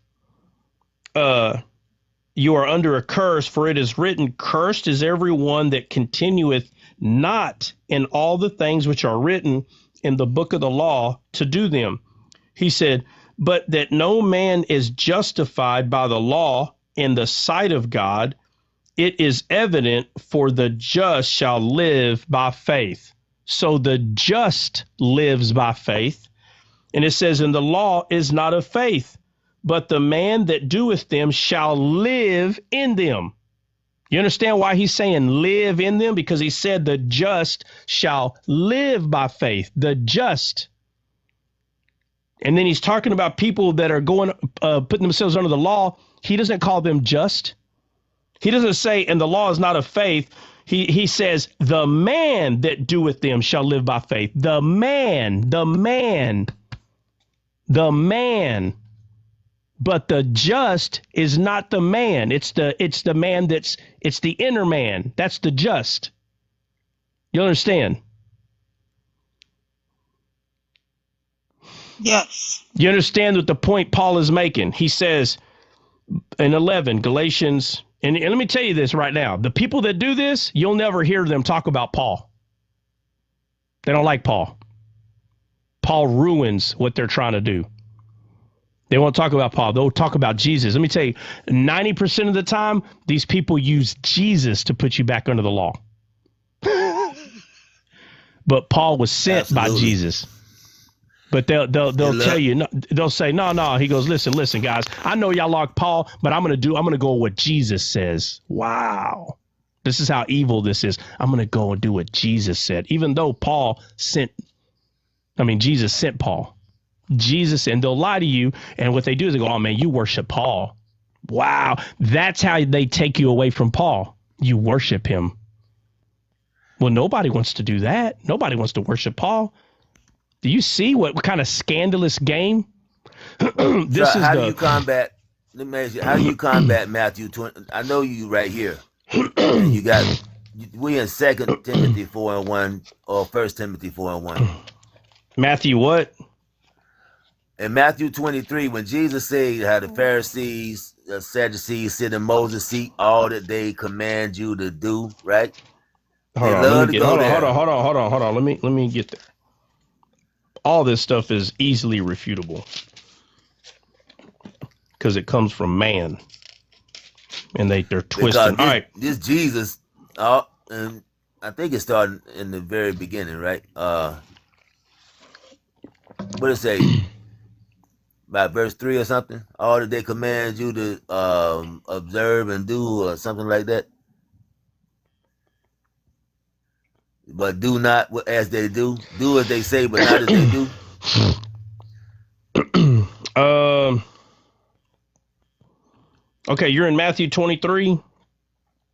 you are under a curse, for it is written, cursed is everyone that continueth not in all the things which are written in the book of the law to do them. He said, but that no man is justified by the law in the sight of God, it is evident, for the just shall live by faith. So the just lives by faith. And it says, and the law is not of faith, but the man that doeth them shall live in them. You understand why he's saying live in them? Because he said the just shall live by faith, the just. And then he's talking about people that are putting themselves under the law. He doesn't call them just. He doesn't say, and the law is not of faith. He says, the man that doeth them shall live by faith. The man. But the just is not the man. It's the man it's the inner man. That's the just. You understand? Yes. You understand what the point Paul is making? He says in 11, Galatians, and let me tell you this right now. The people that do this, you'll never hear them talk about Paul. They don't like Paul. Paul ruins what they're trying to do. They won't talk about Paul. They'll talk about Jesus. Let me tell you, 90% of the time, these people use Jesus to put you back under the law. But Paul was sent by Jesus. But they'll tell you, no, they'll say, no. He goes, listen, guys, I know y'all like Paul, but I'm going to go with what Jesus says. Wow. This is how evil this is. I'm going to go and do what Jesus said, even though Jesus sent Paul. Jesus, and they'll lie to you. And what they do is they go, oh, man, you worship Paul. Wow. That's how they take you away from Paul. You worship him. Well, nobody wants to do that. Nobody wants to worship Paul. Do you see what kind of scandalous game? How do you combat? Let me ask you, how do you combat Matthew 20? I know you right here. And we in 2 Timothy 4:1 or 1 Timothy 4:1. Matthew what? In Matthew 23, when Jesus said how the Pharisees, the Sadducees sit in Moses' seat, all that they command you to do, right? Hold on. Let me get there. All this stuff is easily refutable because it comes from man, and they're twisting. All right, this Jesus, and I think it started in the very beginning, right? What did it say? About verse 3 or something? All that they command you to observe and do, or something like that. But do not as they do. Do as they say, but not as they do. Okay, you're in Matthew 23.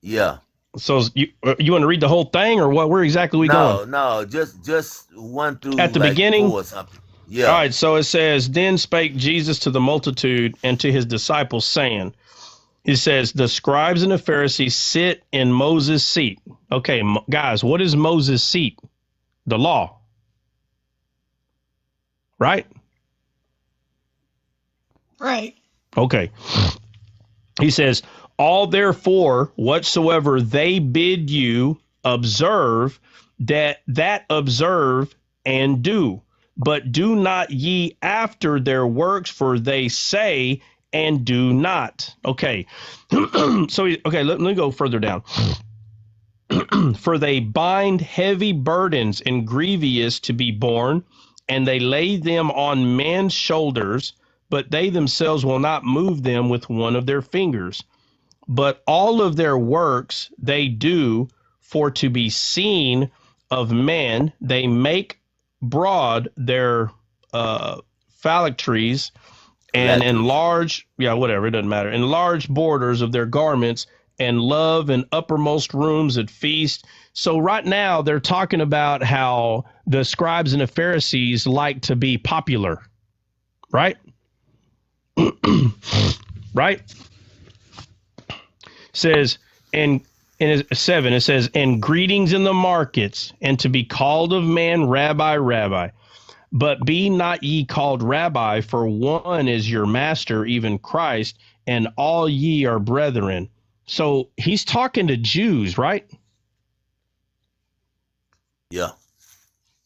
Yeah. So you want to read the whole thing, or what? Where exactly going? No, just 1 through at the beginning 4 or something. Yeah. All right. So it says, then spake Jesus to the multitude and to his disciples, saying, he says, the scribes and the Pharisees sit in Moses' seat. Okay, guys, what is Moses' seat? The law. Right? Right. Okay. He says, all therefore whatsoever they bid you observe, that observe and do. But do not ye after their works, for they say and do not. Okay. Let me go further down. For they bind heavy burdens and grievous to be borne, and they lay them on men's shoulders, but they themselves will not move them with one of their fingers. But all of their works they do for to be seen of men. They make broad their phylacteries, and enlarge, it doesn't matter, enlarge borders of their garments, and love in uppermost rooms at feast. So right now they're talking about how the scribes and the Pharisees like to be popular, right? Right? Says, and in 7, it says, and greetings in the markets, and to be called of man, Rabbi, Rabbi. But be not ye called rabbi, for one is your master, even Christ, and all ye are brethren. So he's talking to Jews, right? Yeah.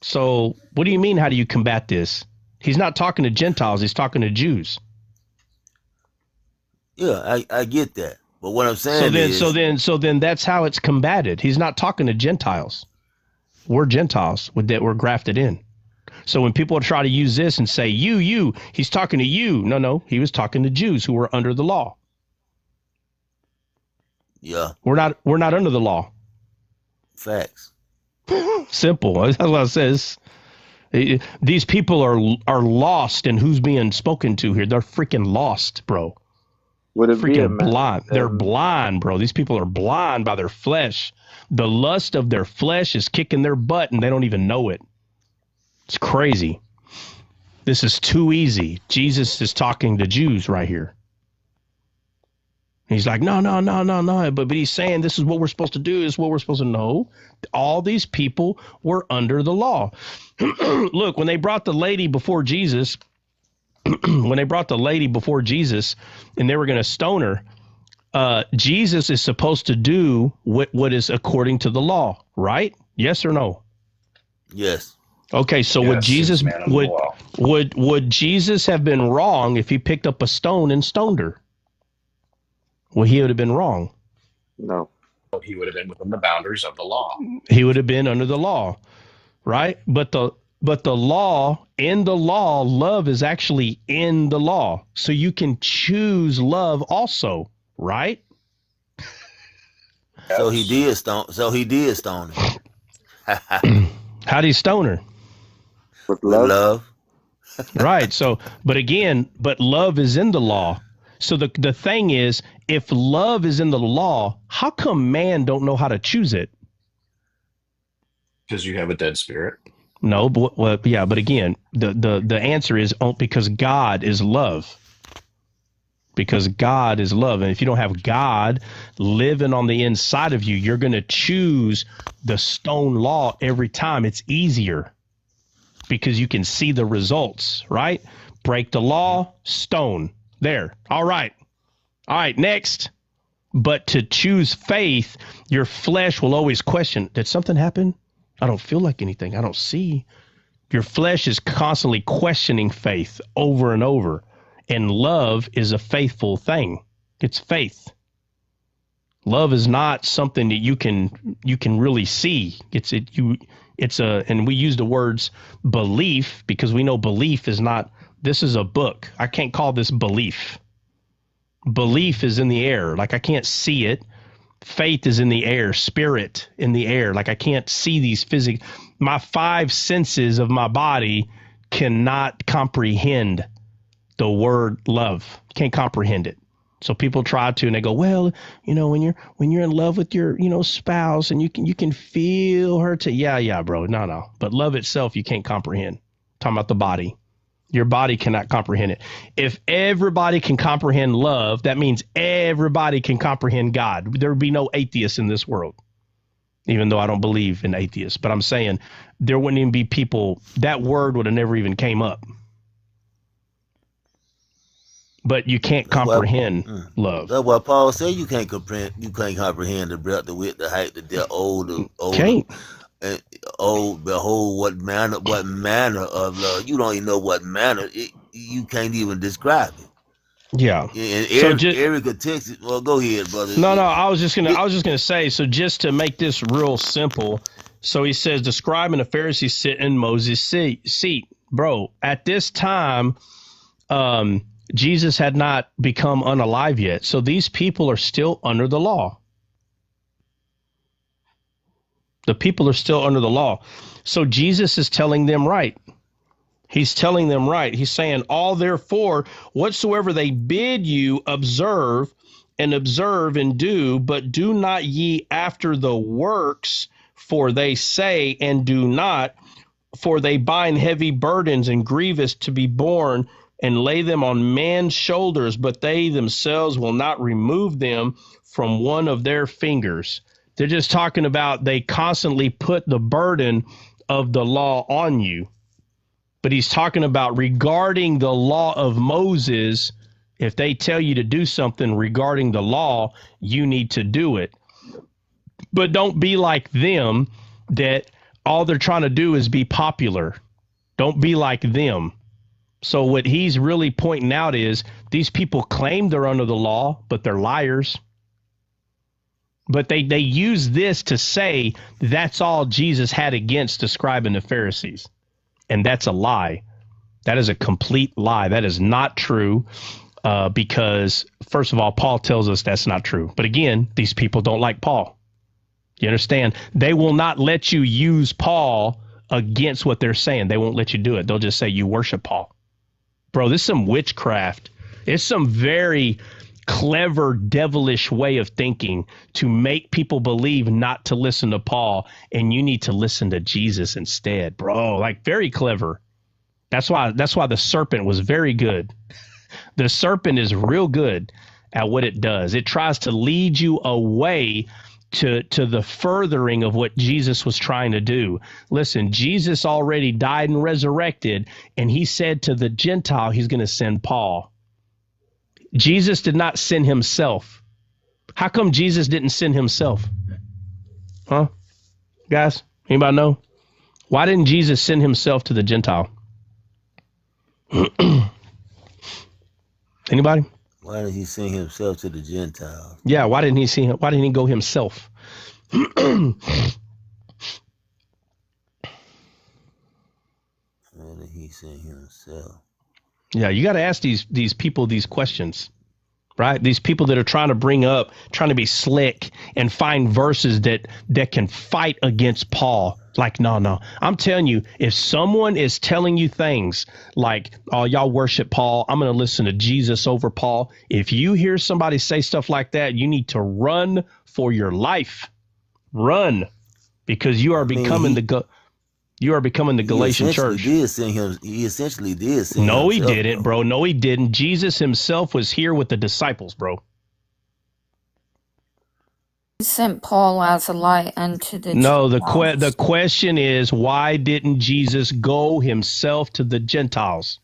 So what do you mean? How do you combat this? He's not talking to Gentiles. He's talking to Jews. Yeah, I get that. But what I'm So saying then that's how it's combated. He's not talking to Gentiles. We're Gentiles that were grafted in. So when people try to use this and say, he's talking to you. No, he was talking to Jews who were under the law. yeah, We're not under the law. facts. Simple. That's what it says. These people are lost in who's being spoken to here. They're freaking lost, bro. Would it be a Freaking blind. They're blind, bro. These people are blind by their flesh. The lust of their flesh is kicking their butt and they don't even know it. It's crazy. This is too easy. Jesus is talking to Jews right here. He's like, no. But he's saying this is what we're supposed to do, is what we're supposed to know. All these people were under the law. Look, when they brought the lady before Jesus, and they were going to stone her, Jesus is supposed to do what is according to the law, right? Yes or no? Yes. Okay, so Yes, would Jesus man of the law. would Jesus have been wrong if he picked up a stone and stoned her? Well, he would have been wrong. No. He would have been within the boundaries of the law. He would have been under the law, right? But the law, in the law, love is actually in the law. So you can choose love also, right? So he did stone her. How'd he stone her? With With love? love. Right. So, but love is in the law. So the thing is, if love is in the law, how come man don't know how to choose it? Because you have a dead spirit. No, but again, the answer is because God is love. Because God is love. And if you don't have God living on the inside of you, you're going to choose the stone law every time. It's easier because you can see the results, right? Break the law, stone. There. All right, next. But to choose faith, your flesh will always question, did something happen? I don't feel like anything. I don't see. Your flesh is constantly questioning faith over and over. And love is a faithful thing. It's faith. Love is not something that you can really see. And we use the words belief because we know belief is not. This is a book. I can't call this belief. Belief is in the air. Like I can't see it. Faith is in the air. Spirit in the air. Like I can't see these physics. My five senses of my body cannot comprehend the word love. Can't comprehend it. So people try to, and they go, well, when you're in love with your, spouse and you can feel her yeah, bro. No. But love itself, you can't comprehend. Talking about the body. Your body cannot comprehend it. If everybody can comprehend love, that means everybody can comprehend God. There would be no atheists in this world, even though I don't believe in atheists. But I'm saying there wouldn't even be people, that word would have never even came up. But you can't comprehend love. That's why Paul said you can't comprehend the breadth, the width, the height, the depth, Can't. Behold, what manner of love. You don't even know what manner. You can't even describe it. Yeah. And Erica texted. Well, go ahead, brother. No. I was just gonna say. So just to make this real simple, so he says the scribe and the Pharisee sit in Moses' seat, bro. At this time, Jesus had not become unalive yet, so these people are still under the law. The people are still under the law. So Jesus is telling them right. He's telling them right. He's saying, all therefore, whatsoever they bid you, observe and do, but do not ye after the works, for they say and do not, for they bind heavy burdens and grievous to be borne and lay them on man's shoulders, but they themselves will not remove them from one of their fingers. They're just talking about they constantly put the burden of the law on you. but he's talking about regarding the law of Moses. If they tell you to do something regarding the law, you need to do it. But don't be like them that all they're trying to do is be popular. Don't be like them. So what he's really pointing out is these people claim they're under the law, but they're liars. But they use this to say that's all Jesus had against the scribes and the Pharisees. And that's a lie. That is a complete lie. That is not true. Because, first of all, Paul tells us that's not true. But again, these people don't like Paul. You understand? They will not let you use Paul against what they're saying. They won't let you do it. They'll just say you worship Paul. Bro, this is some witchcraft. It's some very clever, devilish way of thinking to make people believe not to listen to Paul and you need to listen to Jesus instead. Bro, like very clever. That's why the serpent was very good. The serpent is real good at what it does. It tries to lead you away to the furthering of what Jesus was trying to do. Listen, Jesus already died and resurrected, and he said to the Gentile, he's going to send Paul. Jesus did not send himself. How come Jesus didn't send himself? Huh? Guys, anybody know? Why didn't Jesus send himself to the Gentile? Anybody? Why did he send himself to the Gentiles? Yeah, why didn't he see him? Why didn't he go himself? Why did he send himself? Yeah, you got to ask these people these questions, right? These people that are trying to be slick and find verses that can fight against Paul. Like, no. I'm telling you, if someone is telling you things like, oh, y'all worship Paul, I'm going to listen to Jesus over Paul. If you hear somebody say stuff like that, you need to run for your life. Run, because you are becoming the Galatian church. He essentially did send No, he himself, didn't, bro. No, he didn't. Jesus himself was here with the disciples, bro. He sent Paul as a light unto the No, Gentiles. the question is, why didn't Jesus go himself to the Gentiles?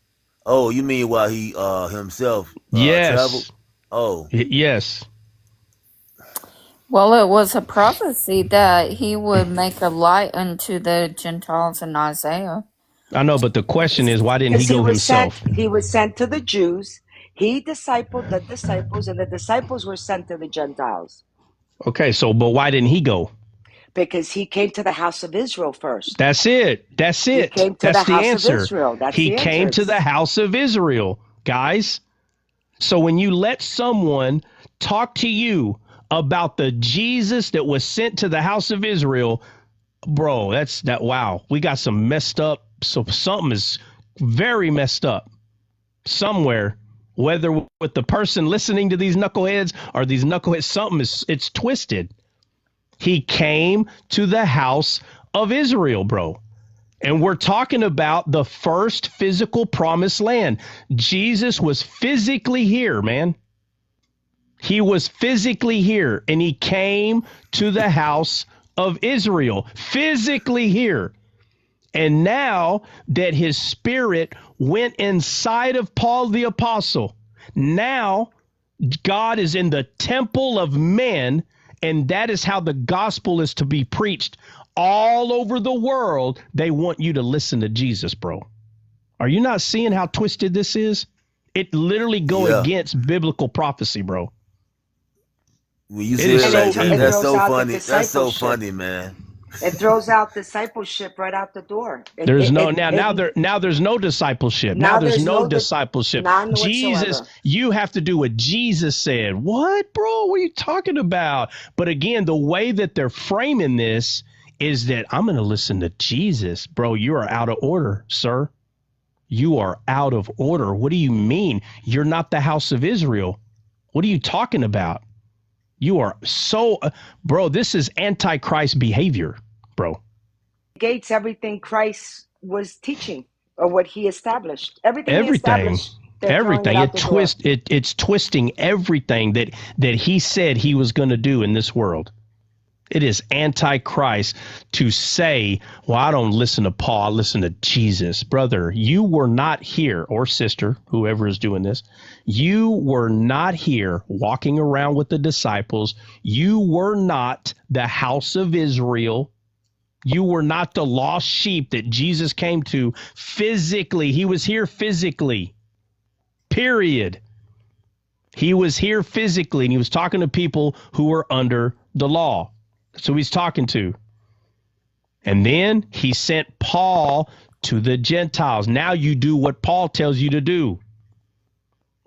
Oh, you mean while he himself Yes. traveled? Oh. Yes. Well, it was a prophecy that he would make a light unto the Gentiles in Isaiah. I know, but the question is, why didn't he go himself? He was sent to the Jews. He discipled the disciples, and the disciples were sent to the Gentiles. Okay, but why didn't he go? Because he came to the house of Israel first. That's it. He came to That's the the house answer. of Israel. He came to the house of Israel, guys. So when you let someone talk to you about the Jesus that was sent to the house of Israel, bro, wow. We got some messed up. So something is very messed up somewhere, whether with the person listening to these knuckleheads or these knuckleheads, it's twisted. He came to the house of Israel, bro. And we're talking about the first physical promised land. Jesus was physically here, man. He was physically here, and he came to the house of Israel, physically here. And now that his spirit went inside of Paul the apostle, now God is in the temple of men, and that is how the gospel is to be preached all over the world. They want you to listen to Jesus, bro. Are you not seeing how twisted this is? It literally goes against biblical prophecy, bro. When you say it like that, that's so funny. That's so funny, man. It throws out discipleship right out the door. There's no discipleship. Now there's no discipleship. None Jesus, whatsoever. you have to do what Jesus said. What, bro? What are you talking about? But again, the way that they're framing this is that I'm going to listen to Jesus. Bro, you are out of order, sir. You are out of order. What do you mean? You're not the house of Israel. What are you talking about? You are so, bro, this is antichrist behavior, bro. Negates everything Christ was teaching or what he established. Everything. It's twisting everything that he said he was going to do in this world. It is antichrist to say, well, I don't listen to Paul, I listen to Jesus. Brother, you were not here, or sister, whoever is doing this, you were not here walking around with the disciples. You were not the house of Israel. You were not the lost sheep that Jesus came to physically. He was here physically, period. He was here physically, and he was talking to people who were under the law. That's who he's talking to. And then he sent Paul to the Gentiles. Now you do what Paul tells you to do.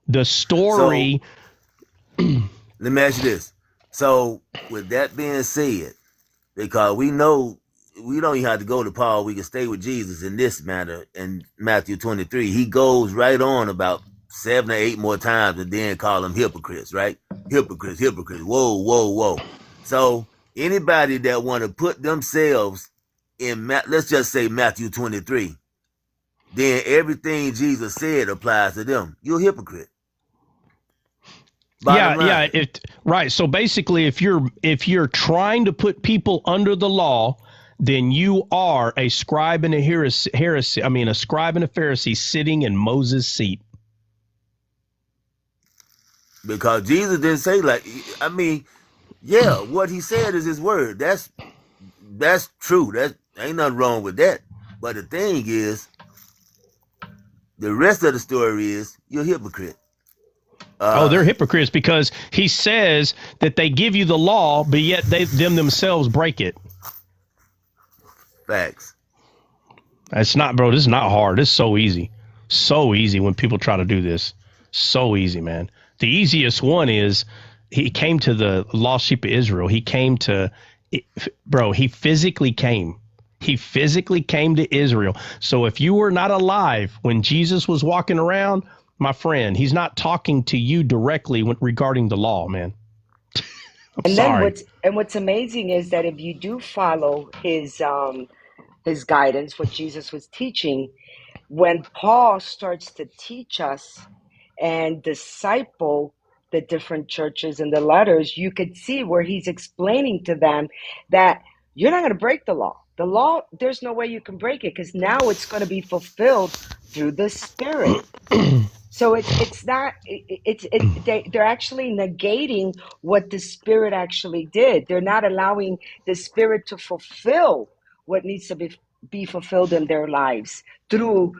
The story. So, let me ask you this. So, with that being said, because we know we don't even have to go to Paul, we can stay with Jesus in this matter in Matthew 23. He goes right on about 7 or 8 more times and then call them hypocrites, right? Hypocrites, hypocrites. Whoa, whoa, whoa. So, anybody that want to put themselves in, let's just say Matthew 23, then everything Jesus said applies to them. You're a hypocrite. Yeah. Right. So basically, if you're trying to put people under the law, then you are a scribe and a heresy. I mean, a scribe and a Pharisee sitting in Moses' seat. Because Jesus didn't say yeah, what he said is his word. That's true. That ain't nothing wrong with that. But the thing is, the rest of the story is you're a hypocrite. They're hypocrites because he says that they give you the law, but yet them themselves break it. Facts. It's not, bro. This is not hard. It's so easy. So easy when people try to do this. So easy, man. The easiest one is he came to the lost sheep of Israel. He came to, bro, he physically came. He physically came to Israel. So if you were not alive when Jesus was walking around, my friend, he's not talking to you directly regarding the law, man. What's amazing is that if you do follow his guidance, what Jesus was teaching, when Paul starts to teach us and disciple the different churches and the letters, you could see where he's explaining to them that you're not going to break the law. The law, there's no way you can break it because now it's going to be fulfilled through the Spirit. So they're actually negating what the Spirit actually did. They're not allowing the Spirit to fulfill what needs to be fulfilled in their lives through,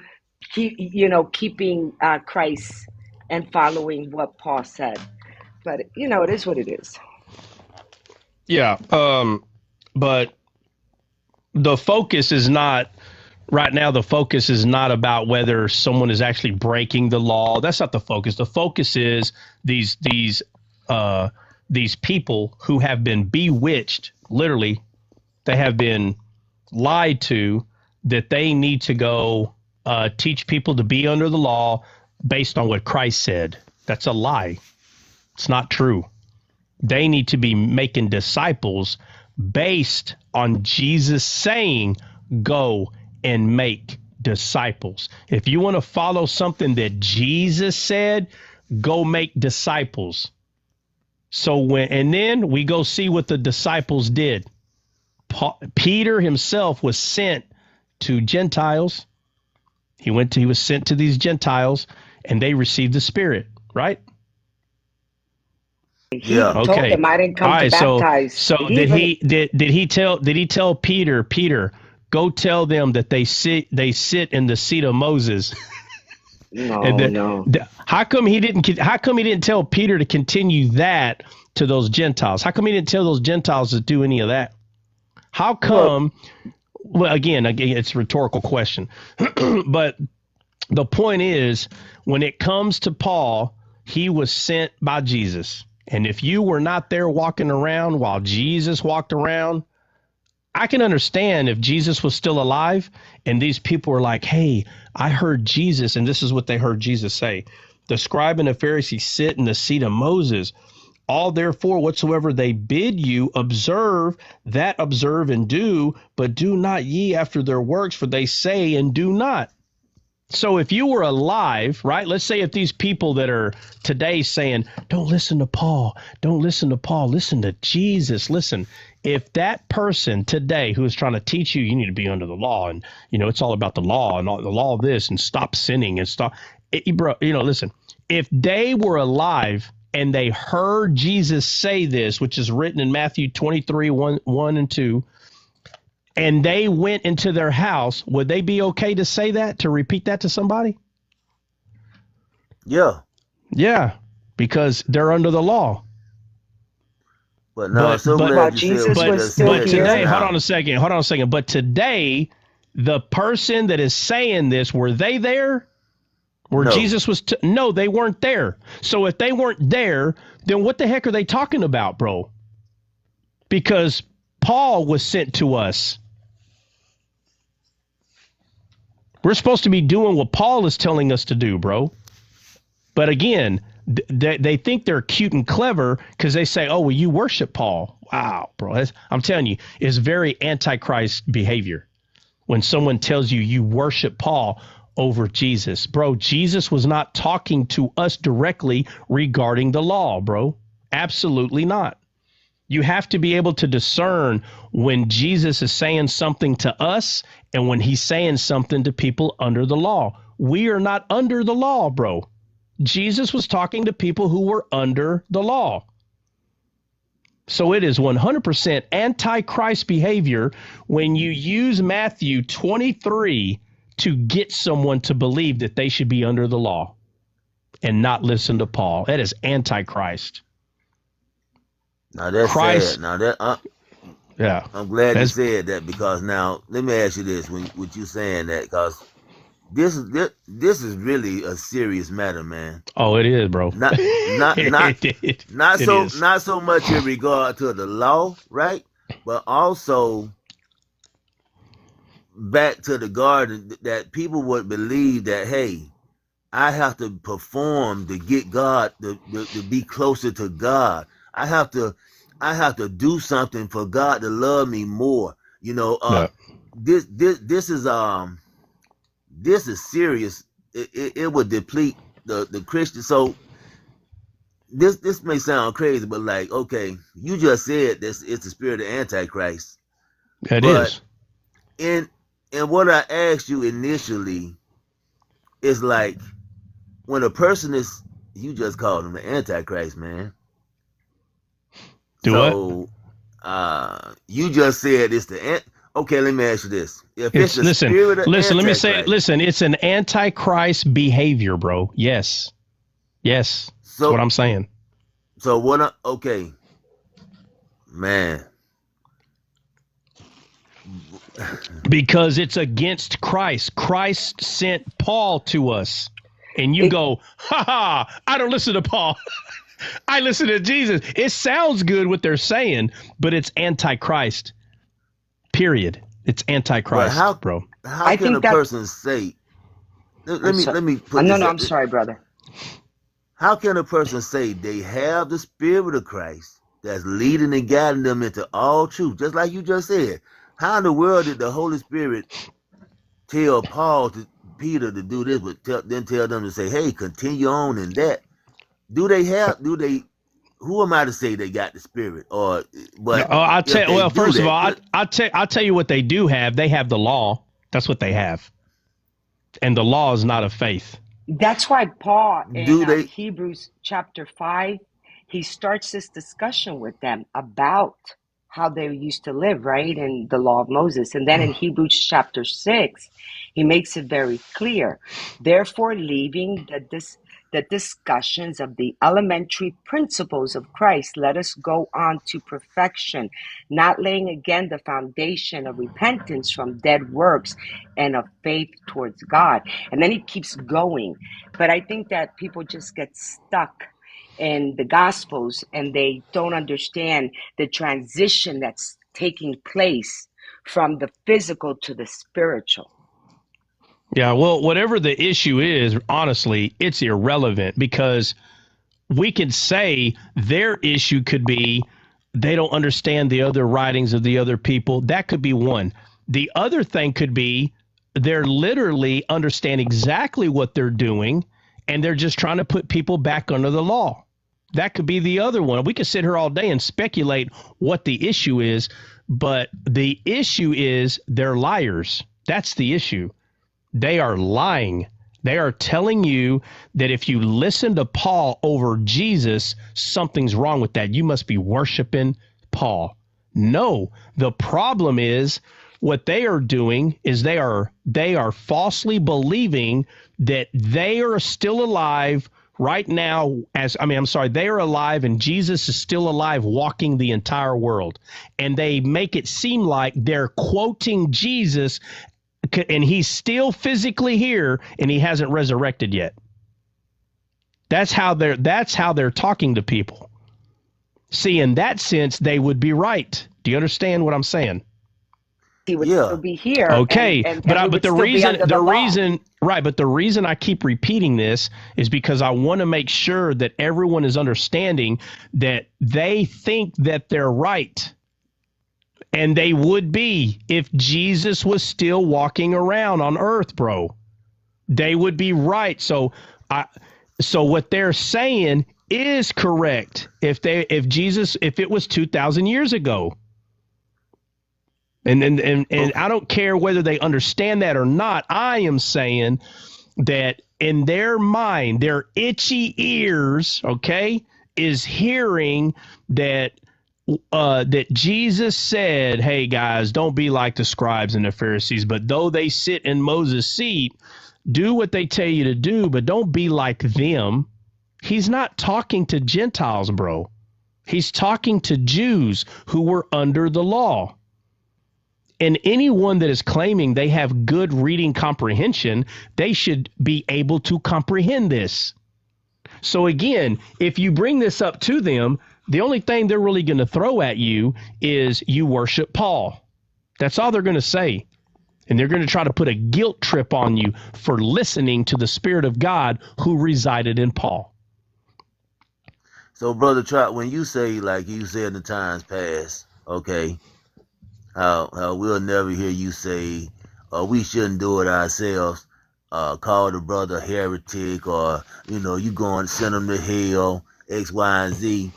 keeping Christ and following what Paul said. But, it is what it is. Yeah. But the focus is not right now. The focus is not about whether someone is actually breaking the law. That's not the focus. The focus is these people who have been bewitched. Literally, they have been lied to that they need to go teach people to be under the law based on what Christ said. That's a lie. It's not true. They need to be making disciples based on Jesus saying, go and make disciples. If you want to follow something that Jesus said, go make disciples. And then we go see what the disciples did. Peter himself was sent to Gentiles. He was sent to these Gentiles and they received the Spirit, right? Yeah. Told them I didn't come to baptize. So did he tell Peter, go tell them that they sit in the seat of Moses? No. How come he didn't tell Peter to continue that to those Gentiles? How come he didn't tell those Gentiles to do any of that? How come? Well, again, it's a rhetorical question, but the point is, when it comes to Paul, he was sent by Jesus. And if you were not there walking around while Jesus walked around, I can understand if Jesus was still alive and these people were like, hey, I heard Jesus, and this is what they heard Jesus say. The scribe and the Pharisee sit in the seat of Moses. All therefore whatsoever they bid you, observe and do, but do not ye after their works, for they say and do not. So if you were alive, right, let's say if these people that are today saying, don't listen to Paul, listen to Jesus, listen, if that person today who is trying to teach you, you need to be under the law, and it's all about the law and the law of this, and stop sinning and stop, bro. Listen, if they were alive and they heard Jesus say this, which is written in Matthew 23, 1 and 2, and they went into their house, would they be okay to say that, to repeat that to somebody? Yeah. Yeah, because they're under the law. But no, I'm so glad you Jesus said was still but here. today, hold on a second. But today, the person that is saying this, were they there? Where No. Jesus was? No, they weren't there. So if they weren't there, then what the heck are they talking about, bro? Because Paul was sent to us. We're supposed to be doing what Paul is telling us to do, bro. But again, they think they're cute and clever because they say, oh, well, you worship Paul. Wow, bro. I'm telling you, it's very antichrist behavior when someone tells you you worship Paul over Jesus. Bro, Jesus was not talking to us directly regarding the law, bro. Absolutely not. You have to be able to discern when Jesus is saying something to us and when he's saying something to people under the law. We are not under the law, bro. Jesus was talking to people who were under the law. So it is 100% antichrist behavior when you use Matthew 23 to get someone to believe that they should be under the law and not listen to Paul. That is antichrist. Now that's Christ, sad. Now that yeah, I'm glad you said that, because now let me ask you this: with you saying that, because this is really a serious matter, man. Oh, it is, bro. Not so much in regard to the law, right? But also back to the garden, that people would believe that, hey, I have to perform to get God to be closer to God. I have to do something for God to love me more. This is serious. It would deplete the Christian. So this may sound crazy, but like, okay, you just said this, it's the spirit of Antichrist. It is. In what I asked you initially is like, when a person is, you just called him the Antichrist, man. What? You just said it's the okay. Let me ask you this: if it's the listen, spirit of listen. Let me Antichrist, say it. Listen, it's an antichrist behavior, bro. Yes, that's what I'm saying. So what? Okay, man. Because it's against Christ. Christ sent Paul to us, and you go, ha ha! I don't listen to Paul. I listen to Jesus. It sounds good what they're saying, but it's antichrist. Period. It's antichrist, bro. How can a person say? Let me put this. No, I'm sorry, brother. How can a person say they have the spirit of Christ that's leading and guiding them into all truth, just like you just said? How in the world did the Holy Spirit tell Peter to do this, but then tell them to say, "Hey, continue on in that"? Who am I to say they got the spirit? I'll tell. Well, first of all, I'll tell you what they do have. They have the law. That's what they have, and the law is not of faith. That's why Paul in Hebrews chapter 5, he starts this discussion with them about how they used to live, right, in the law of Moses. And then in Hebrews chapter 6, he makes it very clear. Therefore, leaving the discussions of the elementary principles of Christ, let us go on to perfection, not laying again the foundation of repentance from dead works and of faith towards God. And then he keeps going. But I think that people just get stuck in the Gospels and they don't understand the transition that's taking place from the physical to the spiritual. Yeah, well, whatever the issue is, honestly, it's irrelevant, because we can say their issue could be they don't understand the other writings of the other people. That could be one. The other thing could be they're literally understand exactly what they're doing, and they're just trying to put people back under the law. That could be the other one. We could sit here all day and speculate what the issue is, but the issue is they're liars. That's the issue. They are lying. They are telling you that if you listen to Paul over Jesus, something's wrong with that. You must be worshiping Paul. No, the problem is what they are doing is they are falsely believing that they are still alive right now. They are alive and Jesus is still alive, walking the entire world. And they make it seem like they're quoting Jesus and he's still physically here and he hasn't resurrected yet. That's how they're talking to people. See, in that sense, they would be right. Do you understand what I'm saying? He would still be here. Okay, but the reason I keep repeating this is because I want to make sure that everyone is understanding that they think that they're right. And they would be if Jesus was still walking around on earth, bro. They would be right. So what they're saying is correct if it was 2,000 years ago. And I don't care whether they understand that or not. I am saying that in their mind, their itchy ears, okay, is hearing that Jesus said, hey, guys, don't be like the scribes and the Pharisees, but though they sit in Moses' seat, do what they tell you to do, but don't be like them. He's not talking to Gentiles, bro. He's talking to Jews who were under the law. And anyone that is claiming they have good reading comprehension, they should be able to comprehend this. So again, if you bring this up to them, the only thing they're really going to throw at you is you worship Paul. That's all they're going to say. And they're going to try to put a guilt trip on you for listening to the Spirit of God who resided in Paul. So, Brother Trot, when you say, like you said in the times past, okay, how we'll never hear you say, we shouldn't do it ourselves, call the brother heretic, or, you go and send them to hell, X, Y, and Z.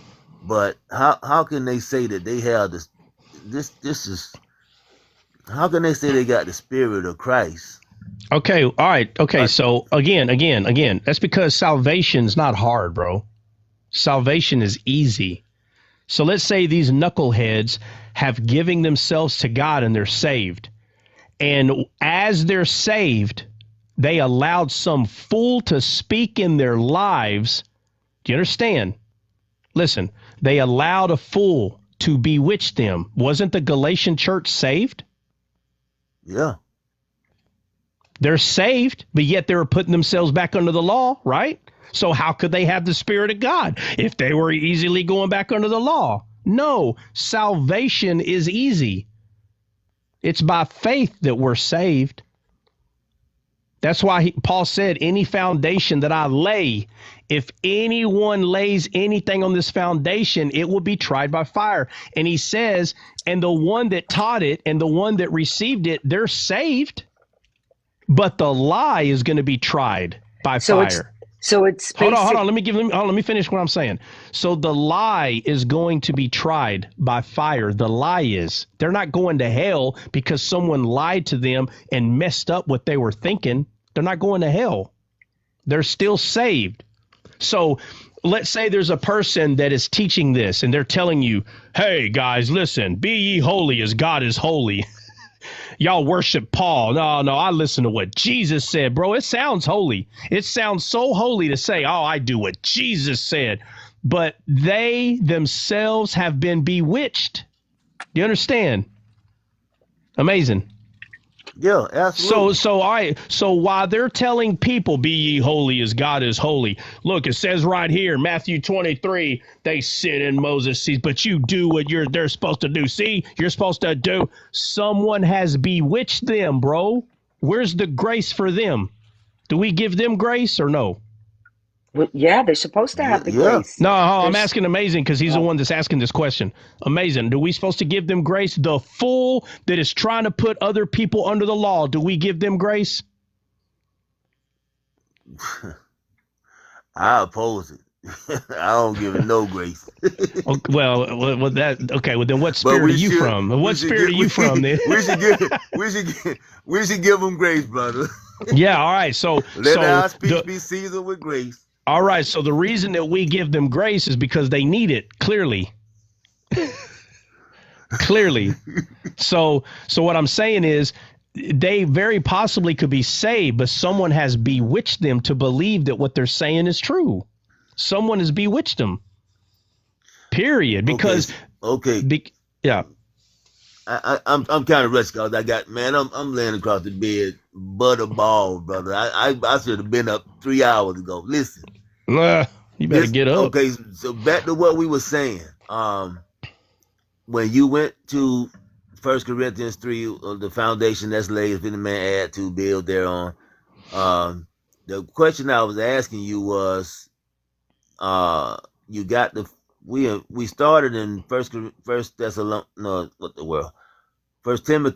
But how can they say that they have how can they say they got the Spirit of Christ? Okay, all right, okay, so again, that's because salvation's not hard, bro. Salvation is easy. So let's say these knuckleheads have given themselves to God and they're saved. And as they're saved, they allowed some fool to speak in their lives. Do you understand? Listen, they allowed a fool to bewitch them. Wasn't the Galatian church saved? Yeah. They're saved, but yet they were putting themselves back under the law, right? So how could they have the Spirit of God if they were easily going back under the law? No, salvation is easy. It's by faith that we're saved. That's why Paul said, any foundation that I lay, if anyone lays anything on this foundation, it will be tried by fire. And he says, and the one that taught it and the one that received it, they're saved. But the lie is going to be tried by fire. Hold on. Let me finish what I'm saying. So the lie is going to be tried by fire. The lie is they're not going to hell because someone lied to them and messed up what they were thinking. They're not going to hell. They're still saved. So let's say there's a person that is teaching this and they're telling you, hey guys, listen, be ye holy as God is holy. Y'all worship Paul. No, I listen to what Jesus said, bro. It sounds holy. It sounds so holy to say, oh, I do what Jesus said. But they themselves have been bewitched. Do you understand? Amazing. Yeah, absolutely. So while they're telling people, be ye holy as God is holy, look, it says right here, Matthew 23, they sit in Moses' seat, but you do what they're supposed to do. See, you're supposed to do. Someone has bewitched them, bro. Where's the grace for them? Do we give them grace or no? Well, yeah, they're supposed to have the grace. No, I'm asking Amazing because he's the one that's asking this question. Amazing. Do we supposed to give them grace? The fool that is trying to put other people under the law, do we give them grace? I oppose it. I don't give it no grace. Well, that okay. Well, then what But spirit are we you should, from? we What should spirit get, are you from then? we should give them grace, brother. Yeah. All right. So Let our speech the be seasoned with grace. all right. So the reason that we give them grace is because they need it. Clearly. So what I'm saying is, they very possibly could be saved, but someone has bewitched them to believe that what they're saying is true. Someone has bewitched them. Period. Because yeah. I'm kind of rushed because I'm laying across the bed, ball, brother. I should have been up 3 hours ago. Listen, you better get up. Okay, so back to what we were saying. When you went to 1 Corinthians 3, the foundation that's laid, if any man add to, build thereon. The question I was asking you was, you got we started in First Timothy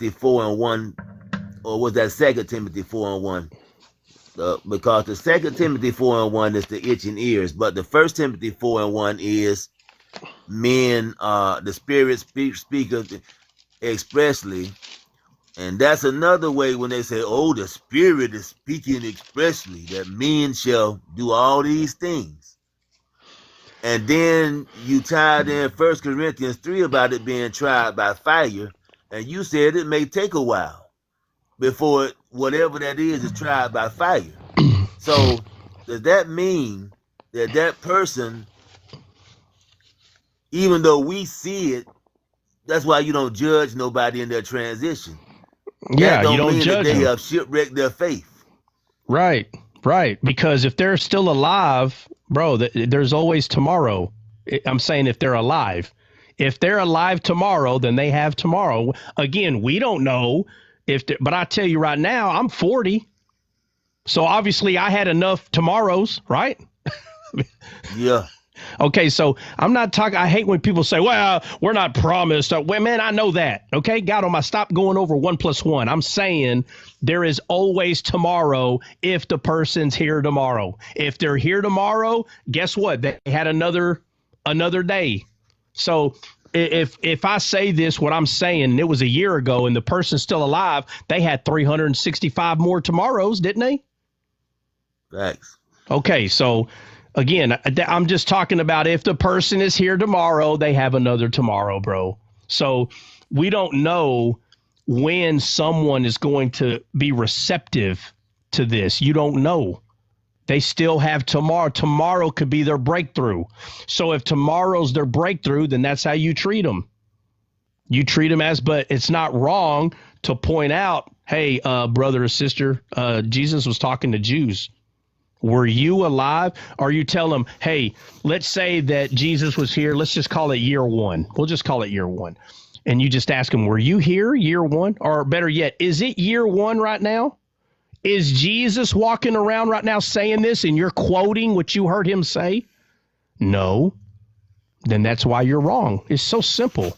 4:1, or was that 2 Timothy 4:1? Because the 2 Timothy 4:1 is the itching ears, but the 1 Timothy 4:1 is men, the Spirit speaketh expressly. And that's another way when they say, oh, the Spirit is speaking expressly, that men shall do all these things. And then you tied in 1 Corinthians 3 about it being tried by fire, and you said it may take a while before whatever that is tried by fire. So does that mean that that person, even though we see it, that's why you don't judge nobody in their transition? Yeah, you don't mean judge that they them. have shipwrecked their faith. Right. Because if they're still alive, bro, there's always tomorrow. I'm saying if they're alive. If they're alive tomorrow, then they have tomorrow. Again, we don't know but I tell you right now, I'm 40. So obviously I had enough tomorrows, right? Yeah. Okay, so I'm not talking. I hate when people say, well, we're not promised. Well, man, I know that. Okay, God, stop going over 1 + 1. I'm saying there is always tomorrow if the person's here tomorrow. If they're here tomorrow, guess what? They had another day. So if I say this, what I'm saying, it was a year ago and the person's still alive, they had 365 more tomorrows, didn't they? Thanks. Okay, so again, I'm just talking about if the person is here tomorrow, they have another tomorrow, bro. So we don't know when someone is going to be receptive to this. You don't know. They still have tomorrow. Tomorrow could be their breakthrough. So if tomorrow's their breakthrough, then that's how you treat them. You treat them but it's not wrong to point out, hey, brother or sister, Jesus was talking to Jews. Were you alive? Or you tell them, hey, let's say that Jesus was here. Let's just call it year 1. We'll just call it year 1. And you just ask them, were you here year 1? Or better yet, is it year 1 right now? Is Jesus walking around right now saying this and you're quoting what you heard him say? No. Then that's why you're wrong. It's so simple.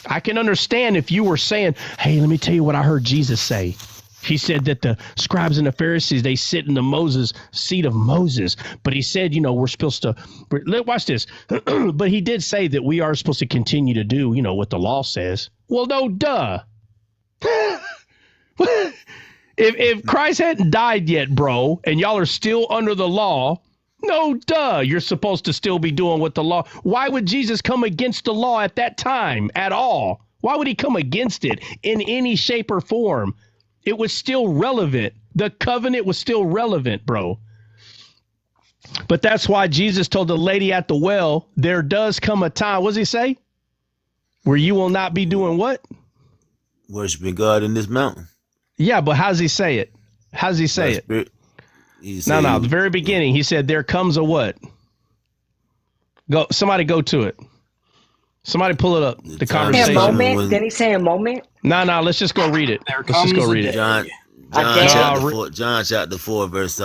I can understand if you were saying, hey, let me tell you what I heard Jesus say. He said that the scribes and the Pharisees, they sit in the seat of Moses. But he said, we're supposed to, watch this. But he did say that we are supposed to continue to do, what the law says. Well, no, duh. If Christ hadn't died yet, bro, and y'all are still under the law, no, duh, you're supposed to still be doing what the law. Why would Jesus come against the law at that time at all? Why would he come against it in any shape or form? It was still relevant. The covenant was still relevant, bro. But that's why Jesus told the lady at the well, there does come a time, what does he say? Where you will not be doing what? Worshiping God in this mountain. Yeah, but how does he say it? How does he say it? No, the very beginning, he said, there comes a what? Somebody go to it. Somebody pull it up. The conversation. A moment? Did he say a moment? No, let's just go read it. Let's just go read it. John chapter 4, verse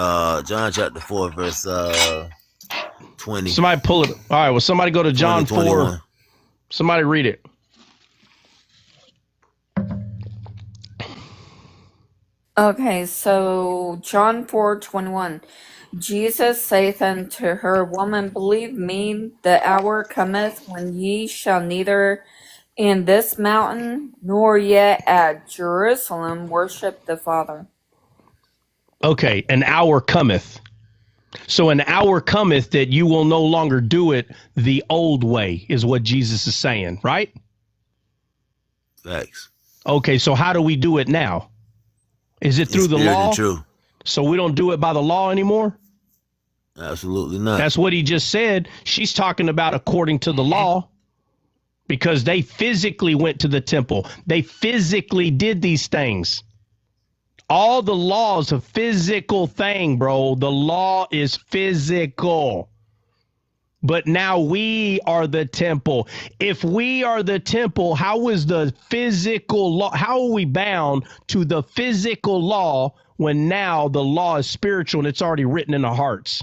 20. Somebody pull it. All right, well, somebody go to John 4. 21. Somebody read it. Okay, so John 4:21. Jesus saith unto her, Woman, believe me, the hour cometh when ye shall neither in this mountain nor yet at Jerusalem worship the Father. Okay, an hour cometh. So an hour cometh that you will no longer do it the old way, is what Jesus is saying, right? Facts. Okay, so how do we do it now? Is it In through the spirit and law? truth. So we don't do it by the law anymore? Absolutely not. That's what he just said. She's talking about according to the law, because they physically went to the temple. They physically did these things. All the law is a physical thing, bro. The law is physical. But now we are the temple. If we are the temple, how is the physical law? How are we bound to the physical law when now the law is spiritual and it's already written in our hearts?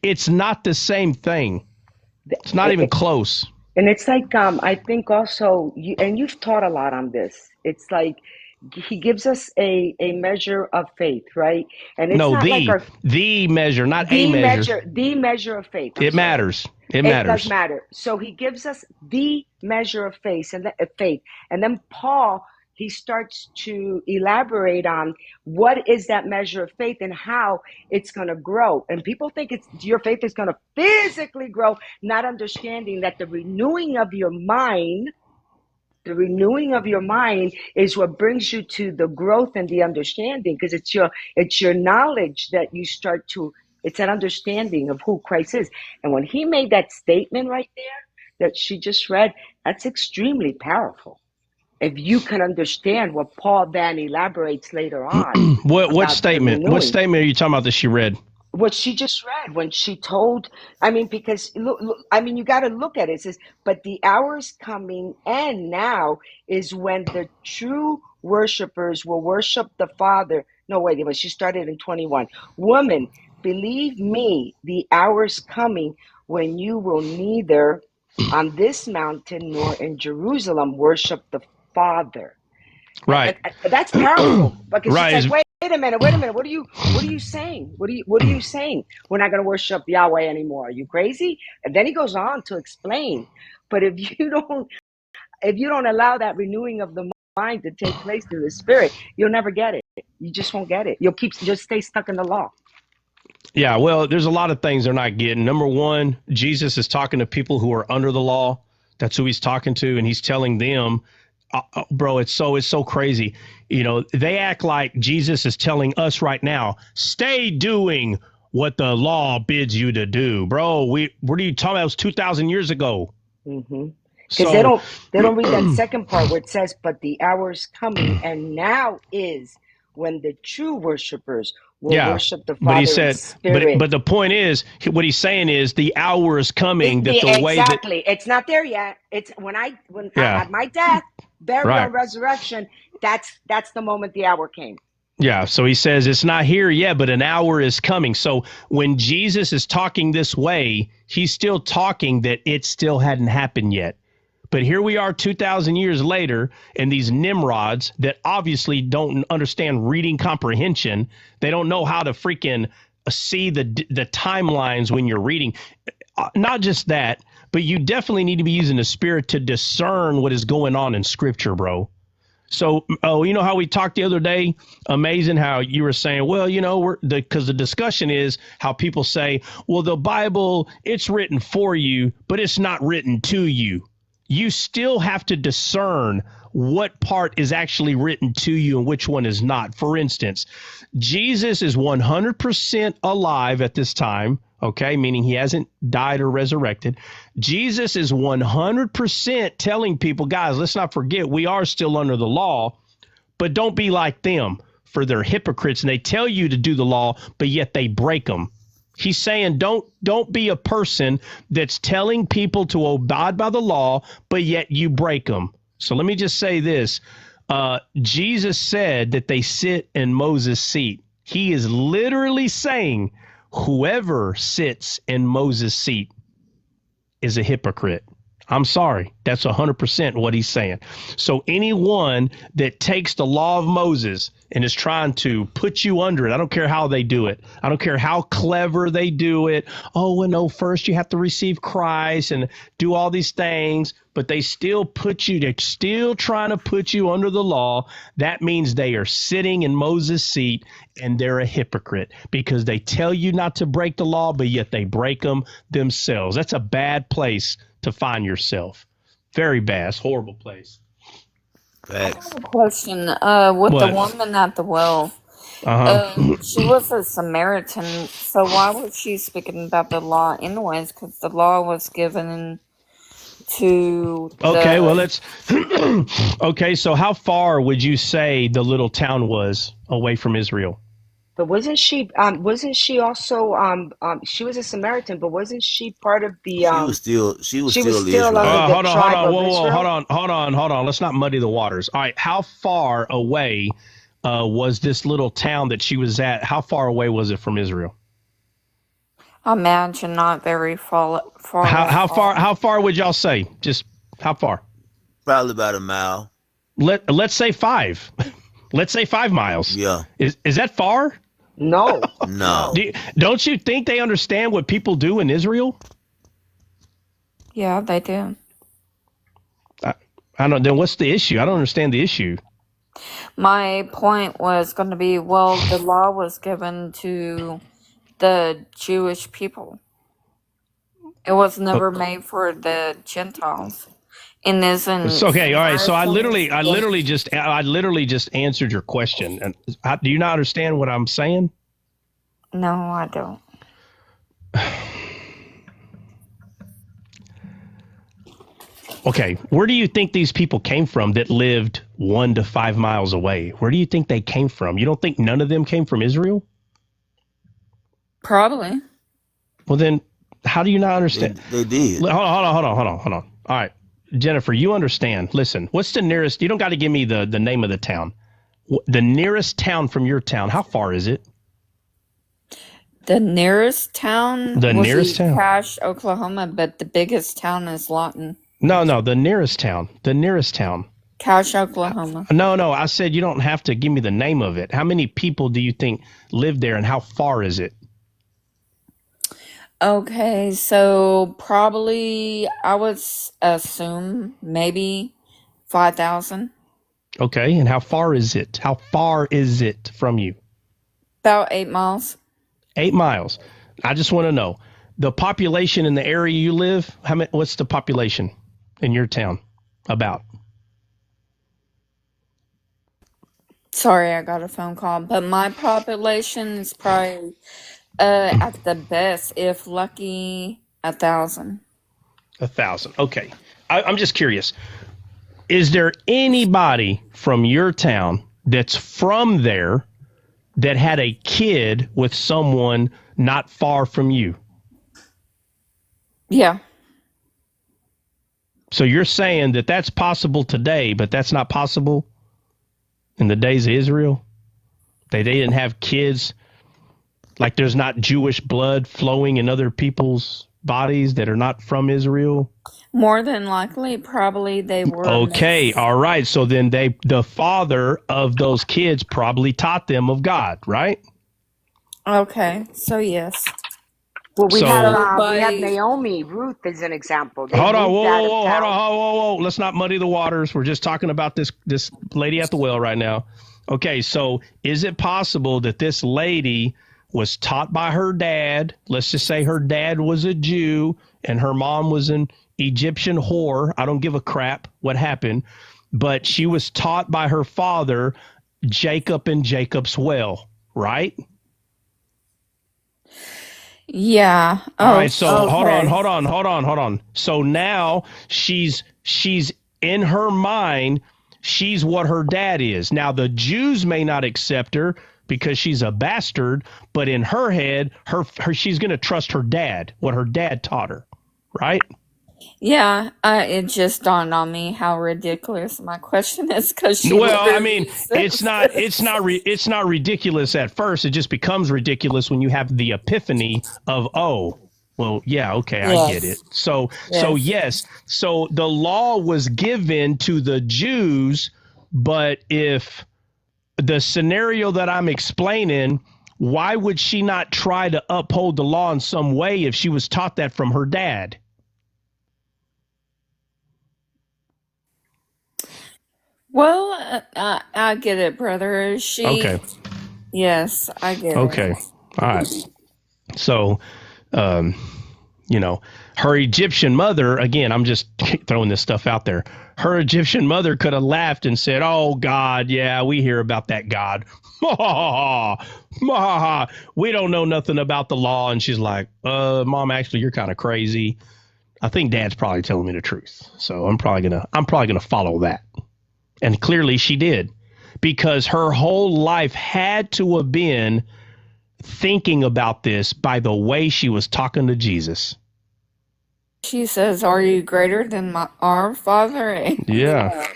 It's not the same thing. It's not even close. And it's like, I think also, and you've taught a lot on this. It's like he gives us a measure of faith, right? And it's No, not like the measure, not a measure. the measure of faith. It matters. It It does matters. matter. So he gives us the measure of faith, and then Paul, he starts to elaborate on what is that measure of faith and how it's going to grow. And people think your faith is going to physically grow, not understanding that the renewing of your mind is what brings you to the growth and the understanding, because it's your knowledge that you start to, it's an understanding of who Christ is. And when he made that statement right there that she just read, that's extremely powerful. If you can understand what Paul then elaborates later on. What statement? What statement are you talking about that she read? What she just read when she told, because look, you got to look at it. It says, but the hour is coming, and now is when the true worshipers will worship the Father. No, wait, but she started in 21. Woman, believe me, the hour is coming when you will neither on this mountain nor in Jerusalem worship the Father. Right. That's powerful, because right. She's like, wait a minute. What are you saying? What are you saying? We're not going to worship Yahweh anymore. Are you crazy? And then he goes on to explain. But if you don't allow that renewing of the mind to take place through the Spirit, you'll never get it. You just won't get it. You'll just stay stuck in the law. Yeah, well, there's a lot of things they're not getting. Number one, Jesus is talking to people who are under the law. That's who he's talking to, and he's telling them, bro, it's so crazy. You know, they act like Jesus is telling us right now, stay doing what the law bids you to do. Bro, what are you talking about? It was 2,000 years ago. Mm-hmm. Because they don't read that second part where it says, but the hour is coming, and now is when the true worshipers will worship the Father, but he said, in spirit. But the point is, what he's saying is the hour is coming Exactly. It's not there yet. It's when at my death, burial, and resurrection, that's the moment the hour came. Yeah, so he says it's not here yet, but an hour is coming. So when Jesus is talking this way, he's still talking that it still hadn't happened yet. But here we are 2,000 years later, and these Nimrods that obviously don't understand reading comprehension, they don't know how to freaking see the timelines when you're reading. Not just that, but you definitely need to be using the Spirit to discern what is going on in Scripture, bro. So, you know how we talked the other day? Amazing how you were saying, well, you know, because the discussion is how people say, well, the Bible, it's written for you, but it's not written to you. You still have to discern what part is actually written to you and which one is not. For instance, Jesus is 100% alive at this time, okay, meaning he hasn't died or resurrected. Jesus is 100% telling people, guys, let's not forget, we are still under the law, but don't be like them, for they're hypocrites and they tell you to do the law, but yet they break them. He's saying don't be a person that's telling people to abide by the law, but yet you break them. So let me just say this. Jesus said that they sit in Moses' seat. He is literally saying whoever sits in Moses' seat is a hypocrite. I'm sorry. That's 100% what he's saying. So anyone that takes the law of Moses and is trying to put you under it. I don't care how they do it. I don't care how clever they do it. Oh, well, no, first you have to receive Christ and do all these things, but they're still trying to put you under the law. That means they are sitting in Moses' seat, and they're a hypocrite because they tell you not to break the law, but yet they break them themselves. That's a bad place to find yourself. Very bad. It's a horrible place. Facts. Question. With What? the woman at the well, she was a Samaritan, so why was she speaking about the law anyways? Because the law was given to Okay, well, let's. Okay, so how far would you say the little town was away from Israel? But wasn't she also she was a Samaritan, but wasn't she part of the She was she was still still Israel. under the Hold on, tribe of whoa, Israel? hold on. Let's not muddy the waters. All right, how far away was this little town that she was at? How far away was it from Israel? I imagine not very far. How far would y'all say? Just how far? Probably about a mile. Let's say 5. Let's say 5 miles. Yeah. Is that far? No. No. Don't you think they understand what people do in Israel? Yeah, they do. I don't. Then what's the issue? I don't understand the issue. My point was going to be, well, the law was given to the Jewish people. It was never made for the Gentiles. And isn't It's okay. All right. So I Samaritans- literally just answered your question. And do you not understand what I'm saying? No, I don't. Okay. Where do you think these people came from that lived 1 to 5 miles away? Where do you think they came from? You don't think none of them came from Israel? Probably. Well, then how do you not understand? They did. Hold on. All right. Jennifer, you understand. Listen, what's the nearest? You don't got to give me the name of the town. The nearest town from your town, how far is it? The nearest town The would nearest be town? Cache, Oklahoma, but the biggest town is Lawton. No, the nearest town. The nearest town. Cache, Oklahoma. No, I said you don't have to give me the name of it. How many people do you think live there and how far is it? Okay, so probably I would assume maybe 5,000. Okay, and how far is it? How far is it from you? About 8 miles. 8 miles. I just want to know the population in the area you live. What's the population in your town? About. Sorry, I got a phone call, but my population is probably at the best, if lucky, 1,000. 1,000. Okay. I'm just curious. Is there anybody from your town that's from there that had a kid with someone not far from you? Yeah. So you're saying that that's possible today, but that's not possible in the days of Israel? They didn't have kids. Like there's not Jewish blood flowing in other people's bodies that are not from Israel? More than likely, probably they were. Okay, mixed. all right. So then the father of those kids probably taught them of God, right? Okay, so yes. Well, we So- had Naomi, Ruth as an example. They Hold on, moved out of town. whoa. Let's not muddy the waters. We're just talking about this lady at the well right now. Okay, so is it possible that this lady was taught by her dad? Let's just say her dad was a Jew and her mom was an Egyptian whore. I don't give a crap what happened, but she was taught by her father, Jacob and Jacob's well, right? Yeah. All right, so okay. hold on. So now she's in her mind, she's what her dad is. Now the Jews may not accept her because she's a bastard, but in her head, her she's going to trust her dad, what her dad taught her, right? Yeah, it just dawned on me how ridiculous my question is because she. Well, I literally mean, says it's not ridiculous at first. It just becomes ridiculous when you have the epiphany of, oh, well, yeah, okay, I Yes. get it. So yes, so the law was given to the Jews, but if the scenario that I'm explaining, why would she not try to uphold the law in some way if she was taught that from her dad? Well, I get it, brother. Okay. Yes, I get Okay. it. All right. So, you know, her Egyptian mother, again, I'm just throwing this stuff out there. Her Egyptian mother could have laughed and said, "Oh, God, yeah, we hear about that God. We don't know nothing about the law." And she's like, Mom, actually, you're kind of crazy. I think Dad's probably telling me the truth. So I'm probably gonna follow that. And clearly she did, because her whole life had to have been thinking about this by the way she was talking to Jesus. She says, "Are you greater than our Father?" Yeah.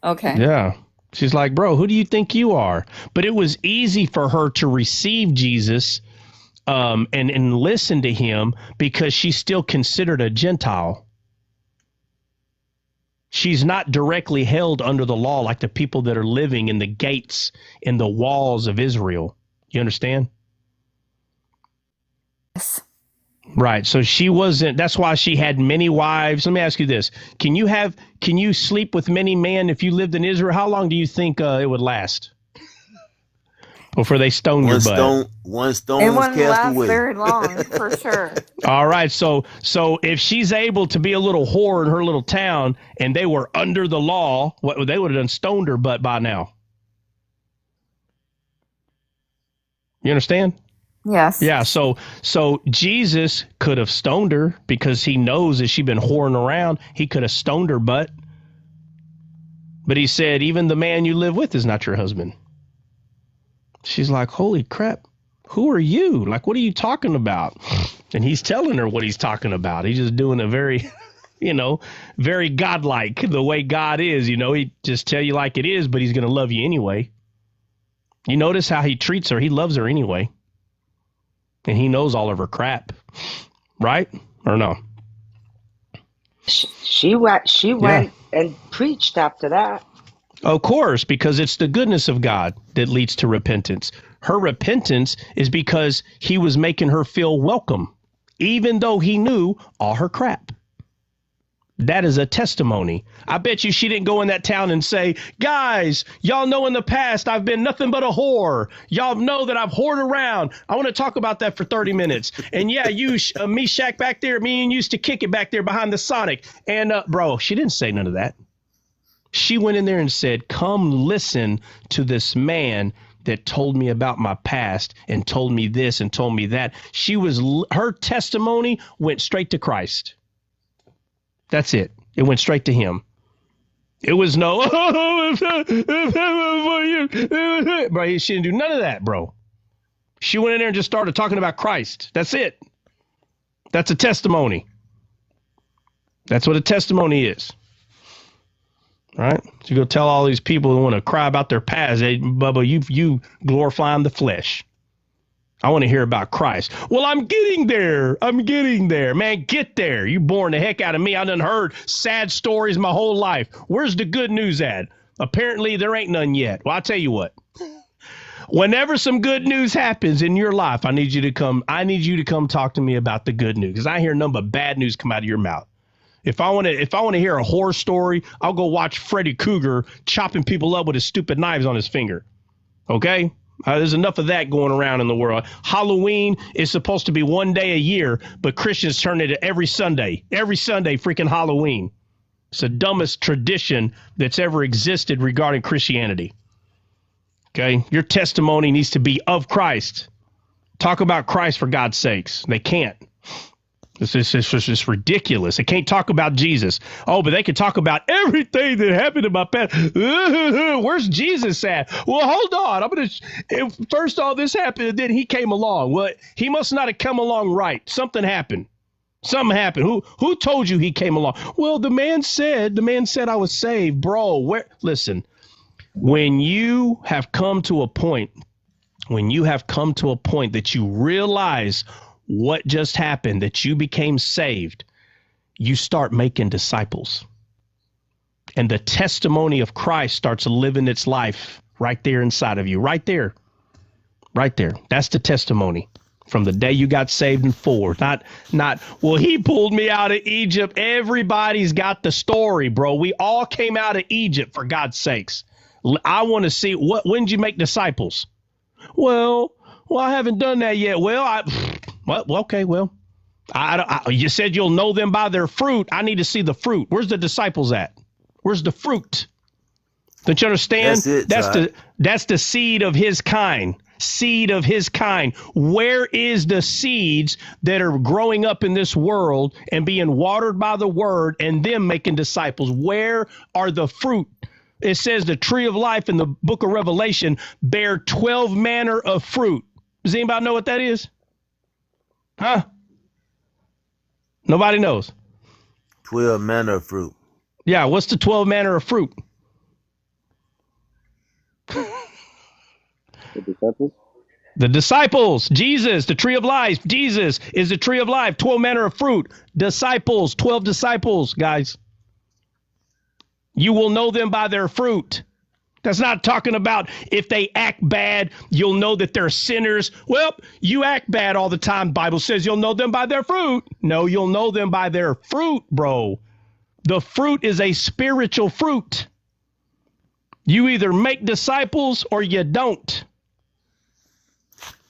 Okay. Yeah. She's like, "Bro, who do you think you are?" But it was easy for her to receive Jesus and listen to him because she's still considered a Gentile. She's not directly held under the law like the people that are living in the gates, in the walls of Israel. You understand? Yes. Right. So she wasn't, that's why she had many wives. Let me ask you this. Can you sleep with many men if you lived in Israel? How long do you think it would last before they stoned your butt? One stone It was wouldn't cast last away. very long, for sure. All right. So if she's able to be a little whore in her little town and they were under the law, what they would have done, stoned her butt by now. You understand? Yes. Yeah, so Jesus could have stoned her because he knows that she'd been whoring around. He could have stoned her butt. But he said, even the man you live with is not your husband. She's like, holy crap, who are you? Like, what are you talking about? And he's telling her what he's talking about. He's just doing a very, very godlike, the way God is. He just tell you like it is, but he's going to love you anyway. You notice how he treats her. He loves her anyway. And he knows all of her crap, right? Or no? She went and preached after that. Of course, because it's the goodness of God that leads to repentance. Her repentance is because he was making her feel welcome, even though he knew all her crap. That is a testimony. I bet you she didn't go in that town and say, guys, y'all know in the past I've been nothing but a whore. Y'all know that I've whored around. I want to talk about that for 30 minutes. And yeah, you, me, Shaq back there, me and used to kick it back there behind the Sonic. And bro, she didn't say none of that. She went in there and said, come listen to this man that told me about my past and told me this and told me that. Her testimony went straight to Christ. That's it. It went straight to him. It was no, bro, she didn't do none of that, bro. She went in there and just started talking about Christ. That's it. That's a testimony. That's what a testimony is. Right? So you go tell all these people who want to cry about their past, hey, Bubba, you glorifying the flesh. I want to hear about Christ. Well, I'm getting there. Man, get there. You boring the heck out of me. I done heard sad stories my whole life. Where's the good news at? Apparently, there ain't none yet. Well, I'll tell you what. Whenever some good news happens in your life, I need you to come talk to me about the good news, because I hear none but bad news come out of your mouth. If I want to hear a horror story, I'll go watch Freddy Krueger chopping people up with his stupid knives on his finger. Okay? There's enough of that going around in the world. Halloween is supposed to be one day a year, but Christians turn it every Sunday. Every Sunday, freaking Halloween. It's the dumbest tradition that's ever existed regarding Christianity. Okay? Your testimony needs to be of Christ. Talk about Christ for God's sakes. They can't. It's just ridiculous. They can't talk about Jesus. Oh, but they can talk about everything that happened in my past. Where's Jesus at? Well, hold on. First all this happened, and then he came along. Well, he must not have come along right. Something happened. Something happened. Who told you he came along? Well, the man said I was saved. Bro, listen, when you have come to a point that you realize what just happened, that you became saved, you start making disciples. And the testimony of Christ starts living its life right there inside of you, right there. Right there. That's the testimony from the day you got saved and forward. Not, well, he pulled me out of Egypt. Everybody's got the story, bro. We all came out of Egypt, for God's sakes. I want to see, when did you make disciples? Well, I haven't done that yet. Well, okay, well, you said you'll know them by their fruit. I need to see the fruit. Where's the disciples at? Where's the fruit? Don't you understand? That's the seed of his kind. Seed of his kind. Where is the seeds that are growing up in this world and being watered by the word and them making disciples? Where are the fruit? It says the tree of life in the book of Revelation bear 12 manner of fruit. Does anybody know what that is? Huh? Nobody knows. 12 manner of fruit. Yeah, what's the 12 manner of fruit? The disciples? The disciples, Jesus, the tree of life. Jesus is the tree of life. 12 manner of fruit. Disciples, 12 disciples, guys. You will know them by their fruit. That's not talking about if they act bad, you'll know that they're sinners. Well, you act bad all the time. Bible says you'll know them by their fruit. No, you'll know them by their fruit, bro. The fruit is a spiritual fruit. You either make disciples or you don't.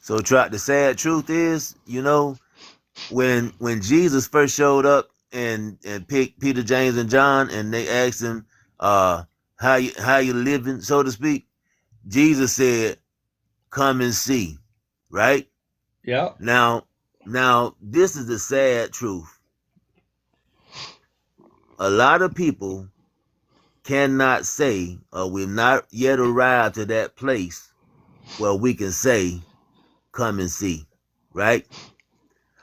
So the sad truth is, when Jesus first showed up and picked Peter, James, and John, and they asked him, how you living, so to speak, Jesus said, come and see, right? Yeah. Now, this is the sad truth. A lot of people cannot say, or we've not yet arrived to that place where we can say, come and see, right?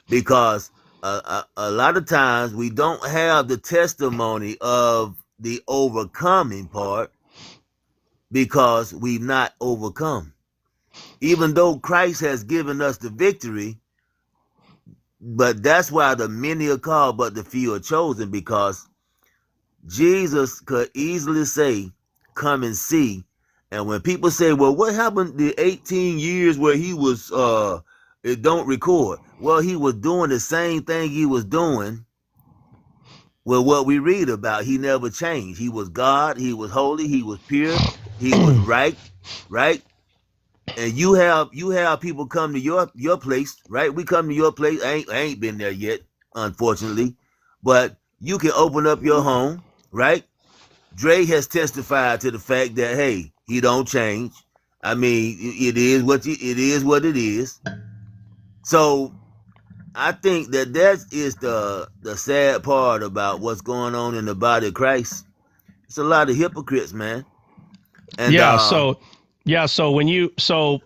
Because a lot of times we don't have the testimony of the overcoming part because we've not overcome. Even though Christ has given us the victory, but that's why the many are called, but the few are chosen, because Jesus could easily say, come and see. And when people say, well, what happened the 18 years where he was, it don't record. Well, he was doing the same thing he was doing. Well, what we read about, he never changed. He was God. He was holy. He was pure. He was right. And you have people come to your place, right? We come to your place. I ain't been there yet, unfortunately. But you can open up your home, right? Dre has testified to the fact that, hey, he don't change. I mean, it is what it is. So I think that is the sad part about what's going on in the body of Christ. It's a lot of hypocrites, man. And So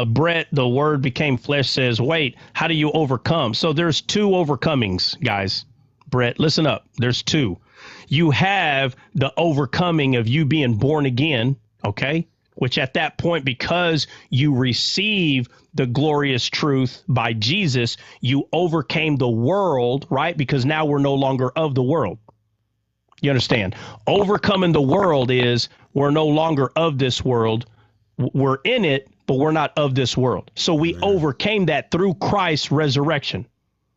Brett, the word became flesh, says, wait, how do you overcome? So there's two overcomings, guys. Brett, listen up. There's two. You have the overcoming of you being born again, okay? Which at that point, because you receive the glorious truth by Jesus, you overcame the world, right? Because now we're no longer of the world. You understand? Overcoming the world is we're no longer of this world. We're in it, but we're not of this world. So we overcame that through Christ's resurrection.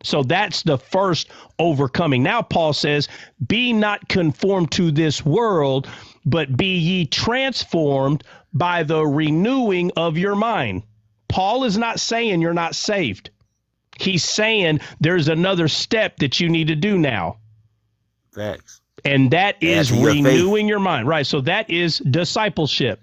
So that's the first overcoming. Now Paul says, be not conformed to this world, but be ye transformed by the renewing of your mind. Paul is not saying you're not saved. He's saying there's another step that you need to do now. Facts. And that is renewing your mind. Right. So that is discipleship.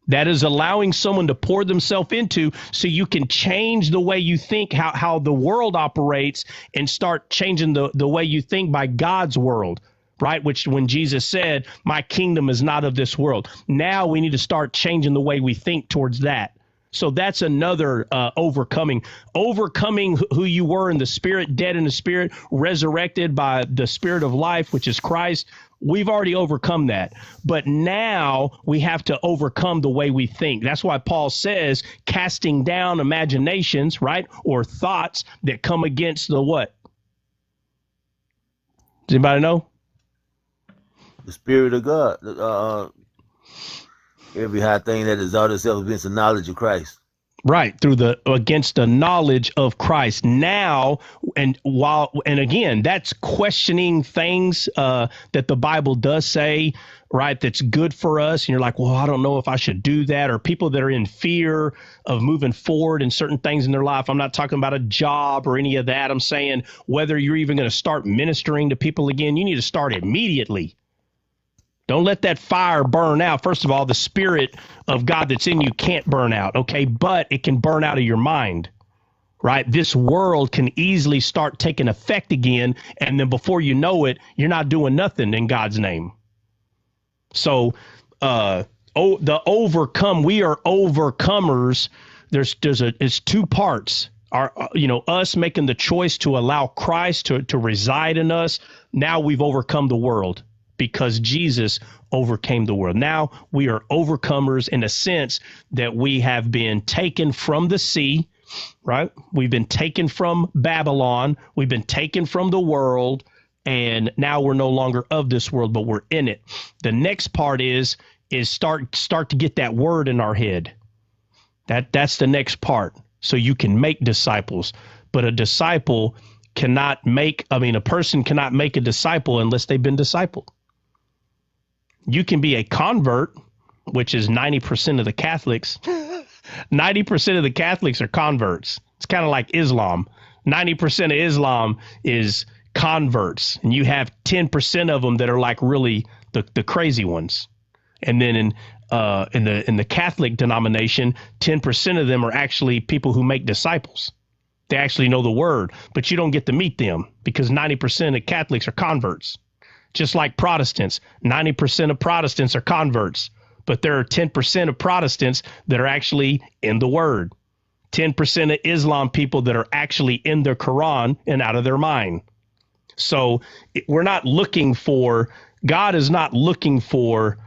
That is allowing someone to pour themselves into so you can change the way you think, how the world operates, and start changing the way you think by God's world, right? Which when Jesus said, my kingdom is not of this world. Now we need to start changing the way we think towards that. So that's another overcoming who you were in the spirit, dead in the spirit, resurrected by the spirit of life, which is Christ. We've already overcome that. But now we have to overcome the way we think. That's why Paul says casting down imaginations, right? Or thoughts that come against the what? Does anybody know? The Spirit of God. Every high thing that exalts itself against the knowledge of Christ. Right, against the knowledge of Christ. Now, and again, that's questioning things that the Bible does say, right? That's good for us. And you're like, well, I don't know if I should do that. Or people that are in fear of moving forward in certain things in their life. I'm not talking about a job or any of that. I'm saying whether you're even going to start ministering to people again, you need to start immediately. Don't let that fire burn out. First of all, the Spirit of God that's in you can't burn out, okay? But it can burn out of your mind, right? This world can easily start taking effect again, and then before you know it, you're not doing nothing in God's name. So we are overcomers. It's two parts. Us making the choice to allow Christ to reside in us. Now we've overcome the world, because Jesus overcame the world. Now we are overcomers in a sense that we have been taken from the sea, right? We've been taken from Babylon. We've been taken from the world, and now we're no longer of this world, but we're in it. The next part is start to get that word in our head. That's the next part. So you can make disciples, but a person cannot make a disciple unless they've been discipled. You can be a convert, which is 90% of the Catholics. 90% of the Catholics are converts. It's kind of like Islam. 90% of Islam is converts, and you have 10% of them that are like really the crazy ones. And then in the Catholic denomination, 10% of them are actually people who make disciples. They actually know the word, but you don't get to meet them because 90% of Catholics are converts. Just like Protestants, 90% of Protestants are converts, but there are 10% of Protestants that are actually in the word. 10% of Islam people that are actually in their Quran and out of their mind. So God is not looking for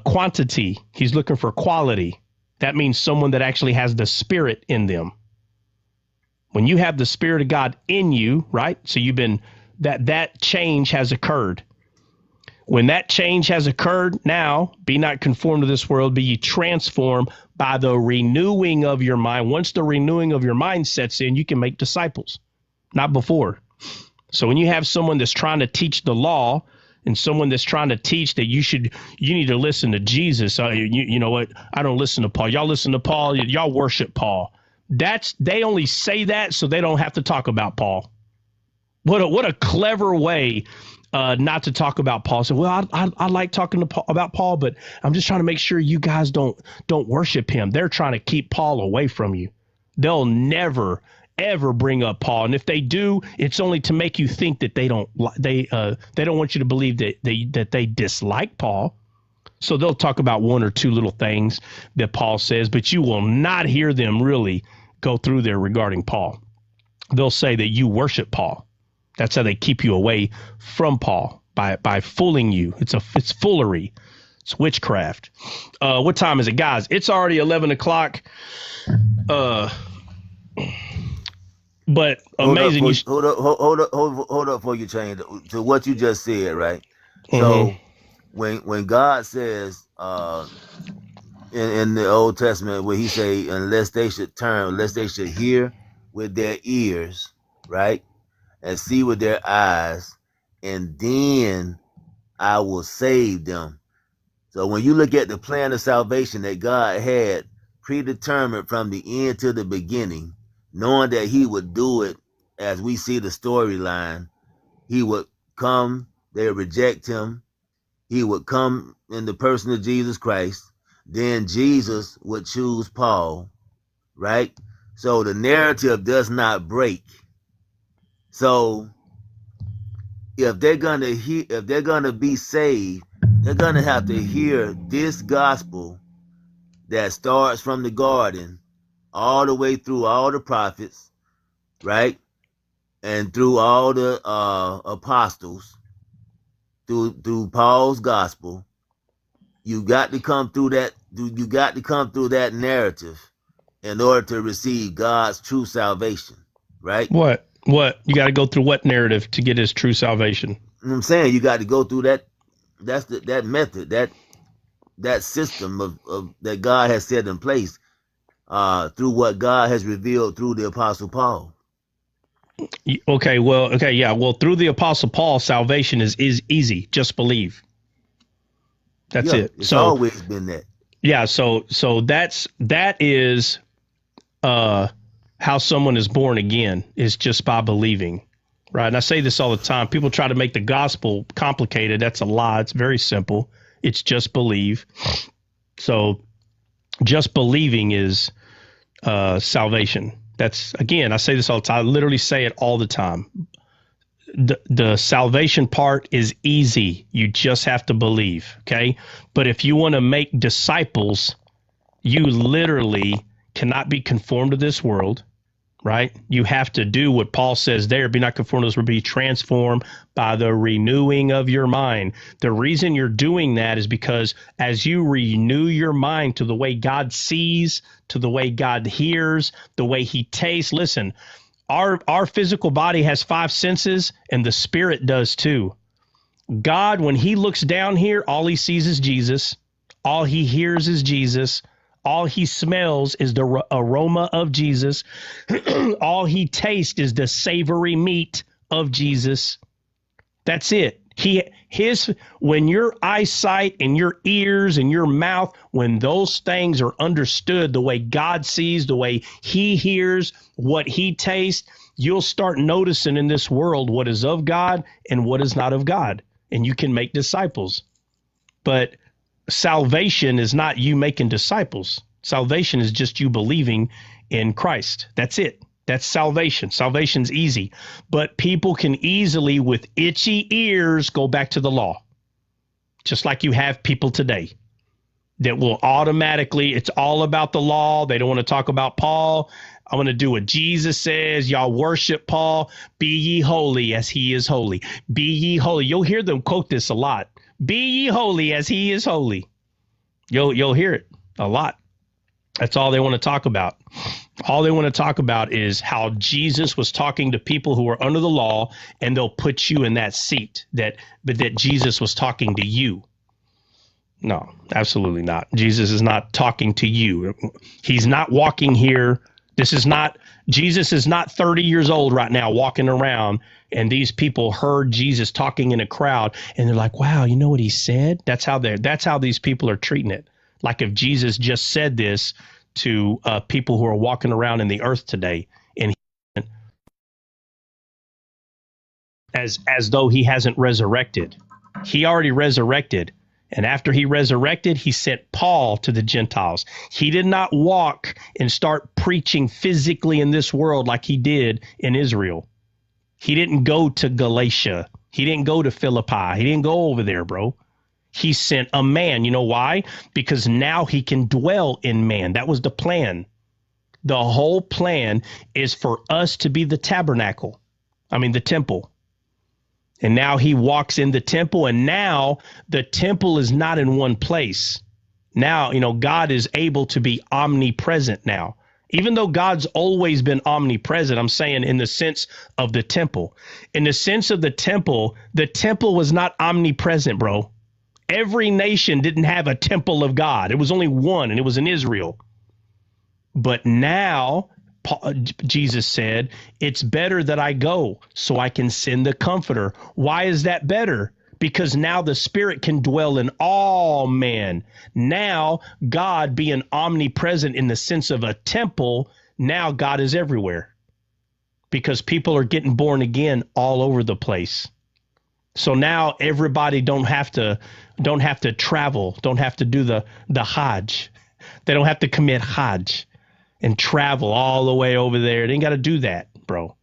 quantity. He's looking for quality. That means someone that actually has the Spirit in them. When you have the Spirit of God in you, right? So that change has occurred. When that change has occurred, now be not conformed to this world, be ye transformed by the renewing of your mind. Once the renewing of your mind sets in, you can make disciples, not before. So when you have someone that's trying to teach the law and someone that's trying to teach that you need to listen to Jesus. You know what? I don't listen to Paul. Y'all listen to Paul. Y'all worship Paul. They only say that so they don't have to talk about Paul. What a clever way not to talk about Paul. So, well, I like talking about Paul, but I'm just trying to make sure you guys don't worship him. They're trying to keep Paul away from you. They'll never ever bring up Paul, and if they do, it's only to make you think that they don't want you to believe that they dislike Paul. So they'll talk about one or two little things that Paul says, but you will not hear them really go through there regarding Paul. They'll say that you worship Paul. That's how they keep you away from Paul, by fooling you. It's foolery. It's witchcraft. What time is it, guys? It's already 11 o'clock. But amazing. Hold up before you change to what you just said, right? Mm-hmm. So when God says in the Old Testament, where he say, unless they should hear with their ears, right? And see with their eyes, and then I will save them. So when you look at the plan of salvation that God had predetermined from the end to the beginning, knowing that he would do it as we see the storyline, he would come, they would reject him, he would come in the person of Jesus Christ, then Jesus would choose Paul, right? So the narrative does not break. So if they're gonna be saved, they're gonna have to hear this gospel that starts from the garden all the way through all the prophets, right? And through all the apostles, through Paul's gospel. You got to come through that. You got to come through that narrative in order to receive God's true salvation, right? What? You got to go through what narrative to get his true salvation? You know what I'm saying, you got to go through that. That's that method. that system of that God has set in place through what God has revealed through the Apostle Paul. Well, through the Apostle Paul, salvation is easy. Just believe. That's Yeah, it. it's So always been that. yeah, so that is how someone is born again, is just by believing. Right. And I say this all the time. People try to make the gospel complicated. That's a lie. It's very simple. It's just believe. So just believing is salvation. That's, again, I say this all the time. I literally say it all the time. The salvation part is easy. You just have to believe. Okay. But if you want to make disciples, you literally cannot be conformed to this world. Right? You have to do what Paul says there. Be not conformed to this world, be transformed by the renewing of your mind. The reason you're doing that is because as you renew your mind to the way God sees, to the way God hears, the way he tastes. Listen, our physical body has 5 senses, and the spirit does too. God, when he looks down here, all he sees is Jesus. All he hears is Jesus. All he smells is the aroma of Jesus. All he tastes is the savory meat of Jesus. That's it. When your eyesight and your ears and your mouth, when those things are understood the way God sees, the way he hears, what he tastes, you'll start noticing in this world what is of God and what is not of God. And you can make disciples. But salvation is not you making disciples. Salvation is just you believing in Christ. That's it. That's salvation. Salvation's easy. But people can easily, with itchy ears, go back to the law. Just like you have people today that will automatically, it's all about the law. They don't want to talk about Paul. I'm going to do what Jesus says. Y'all worship Paul. Be ye holy as he is holy. Be ye holy. You'll hear them quote this a lot. Be ye holy as he is holy. You'll hear it a lot. That's all they want to talk about. All they want to talk about is how Jesus was talking to people who were under the law, and they'll put you in that seat that Jesus was talking to you. No, absolutely not. Jesus is not talking to you. He's not walking here. Jesus is not 30 years old right now walking around, and these people heard Jesus talking in a crowd, and they're like, wow, you know what he said? That's how these people are treating it. Like if Jesus just said this to people who are walking around in the earth today, and as though he hasn't resurrected. He already resurrected. And after he resurrected, he sent Paul to the Gentiles. He did not walk and start preaching physically in this world like he did in Israel. He didn't go to Galatia. He didn't go to Philippi. He didn't go over there, bro. He sent a man. You know why? Because now he can dwell in man. That was the plan. The whole plan is for us to be the tabernacle. The temple. And now he walks in the temple, and now the temple is not in one place. Now, God is able to be omnipresent now. Even though God's always been omnipresent, I'm saying in the sense of the temple. In the sense of the temple was not omnipresent, bro. Every nation didn't have a temple of God. It was only one, and it was in Israel. But now, Jesus said, it's better that I go so I can send the Comforter. Why is that better? Because now the Spirit can dwell in all men. Now, God being omnipresent in the sense of a temple, now God is everywhere. Because people are getting born again all over the place. So now everybody don't have to travel, don't have to do the Hajj. They don't have to commit Hajj and travel all the way over there. They ain't got to do that, bro.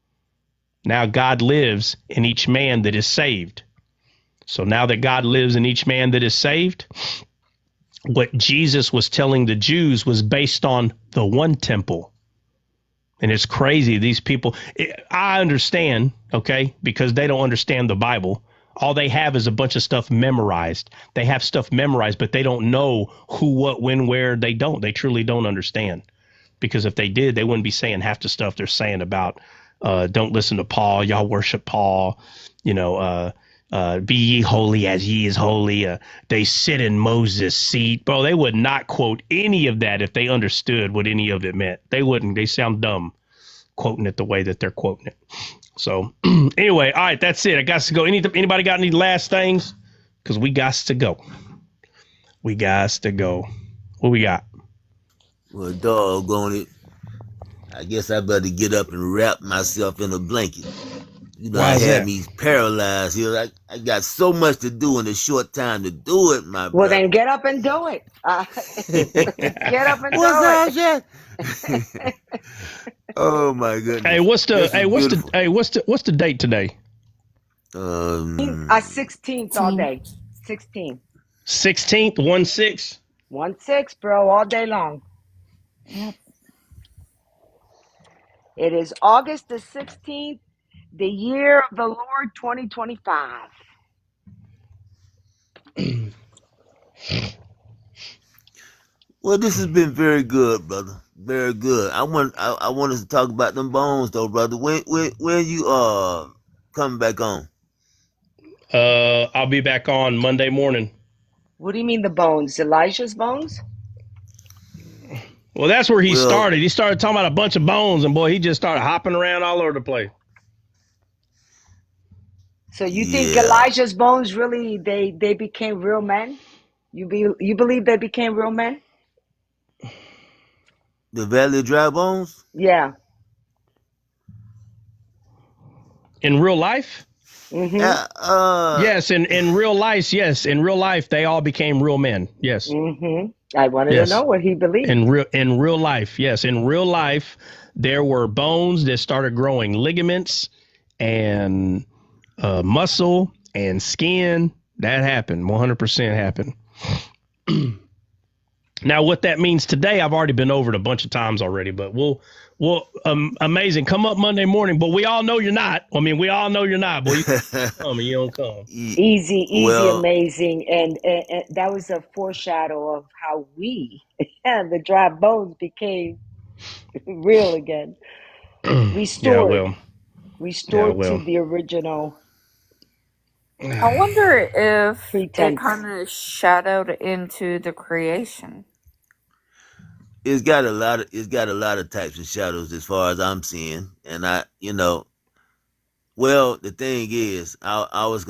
Now God lives in each man that is saved. So now that God lives in each man that is saved, what Jesus was telling the Jews was based on the one temple. And it's crazy. These people, I understand, okay, because they don't understand the Bible. All they have is a bunch of stuff memorized. They have stuff memorized, but they don't know who, what, when, where. They don't. They truly don't understand. Because if they did, they wouldn't be saying half the stuff they're saying about don't listen to Paul. Y'all worship Paul. be ye holy as ye is holy. They sit in Moses' seat. Bro, they would not quote any of that if they understood what any of it meant. They wouldn't. They sound dumb quoting it the way that they're quoting it. So anyway, all right, that's it. I got to go. Anybody got any last things? Because we got to go. We got to go. What we got? Well, doggone it. I guess I better get up and wrap myself in a blanket. You know, Why I is had that? me paralyzed here. I got so much to do in a short time to do it, my Well, brother. then get up and do it. Get up and What's do up, it. Jeff? Oh my goodness. Hey, what's the This is what's the date today? 16th all day. 16th. 16th, 1/6. 1/6, bro, all day long. Yep. It is August the 16th, the year of the Lord 2025. Well, this has been very good, brother. Very good. I want us to talk about them bones, though, brother. When you coming back on? I'll be back on Monday morning. What do you mean the bones? Elijah's bones? Well, that's where he Well, started. He started talking about a bunch of bones, and boy, he just started hopping around all over the place. So you think yeah. Elijah's bones really they became real men? You believe they became real men? The Valley of Dry Bones? Yeah. In real life? Mm-hmm. Yes, in real life, yes. In real life, they all became real men. Yes. Mm-hmm. I wanted Yes. to know what he believed. In real life, yes. In real life, there were bones that started growing ligaments and muscle and skin. That happened. 100% happened. Now, what that means today, I've already been over it a bunch of times already, but we'll amazing. Come up Monday morning, but we all know you're not. I mean, we all know you're not, boy. You come and you don't come. Easy, Well, amazing. And that was a foreshadow of how we, the dry bones, became real again. Restored. Yeah, Restored well. to the original I wonder if it pretense. kind of shadowed into the creation. it's got a lot of types of shadows as far as I'm seeing, and well, the thing is, I was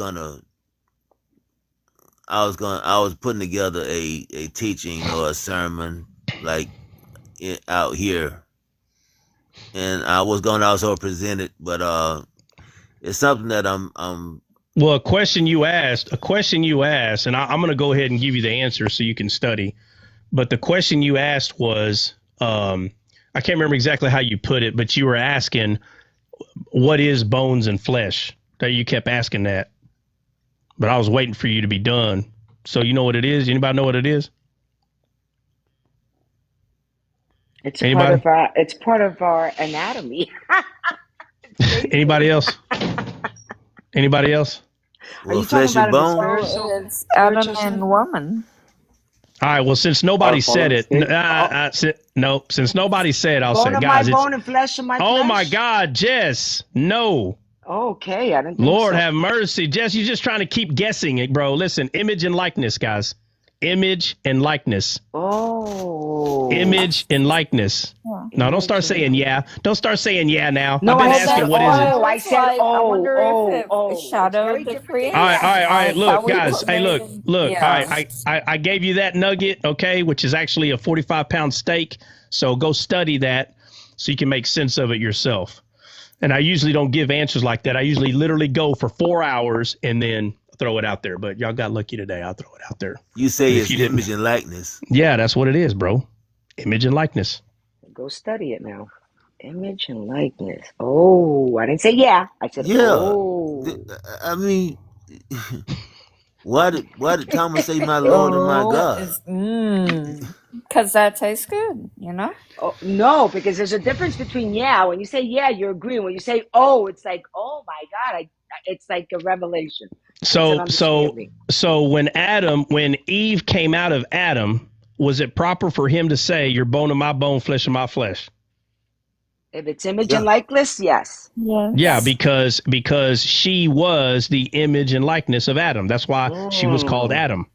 putting together a teaching or a sermon like out here, and I was gonna also present it, but it's something that I'm Well, a question you asked, and I'm going to go ahead and give you the answer so you can study. But the question you asked was, I can't remember exactly how you put it, but you were asking, what is bones and flesh? That you kept asking that. But I was waiting for you to be done. So you know what it is? Anybody know what it is? It's Anybody? part of our anatomy. Anybody else? Anybody else? Are you talking flesh and about in the bone. spiritual? It's Adam spiritual and sense? woman. All right. Well, since nobody said it, Oh. since nobody said, I'll Bone say, of guys, my it's. bone and flesh of my flesh. Oh my God, Jess! No. Okay, I didn't think Lord so. have mercy. Jess, you're just trying to keep guessing it, bro. Listen, image and likeness, guys. Image and likeness. Oh. Image and likeness. Yeah. No, don't start saying yeah. Don't start saying yeah now. No, I've been I asking, said, what is it? oh, I said, I wonder if it It's shadowed very the different than creation. All right, all right, all right. Like Look, how we guys. Hey, look. Yeah. All right, I gave you that nugget, okay, which is actually a 45-pound steak. So go study that so you can make sense of it yourself. And I usually don't give answers like that. I usually literally go for 4 hours and then throw it out there. But y'all got lucky today. I'll throw it out there. You say If it's you didn't- image and likeness. Yeah, that's what it is, bro. Image and likeness. Go study it now. Image and likeness. Oh, I didn't say yeah. I said, Yeah. oh. I mean, why did Thomas say my Lord and my God? Because that tastes good, you know? Oh, no, because there's a difference between yeah. When you say yeah, you're agreeing. When you say oh, it's like, oh my God, it's like a revelation. It's an understanding. So when Eve came out of Adam, was it proper for him to say, "You're bone of my bone, flesh of my flesh"? If it's image and Yeah. likeness, yes. Yes. Yeah, because she was the image and likeness of Adam. That's why she was called Mm. Adam.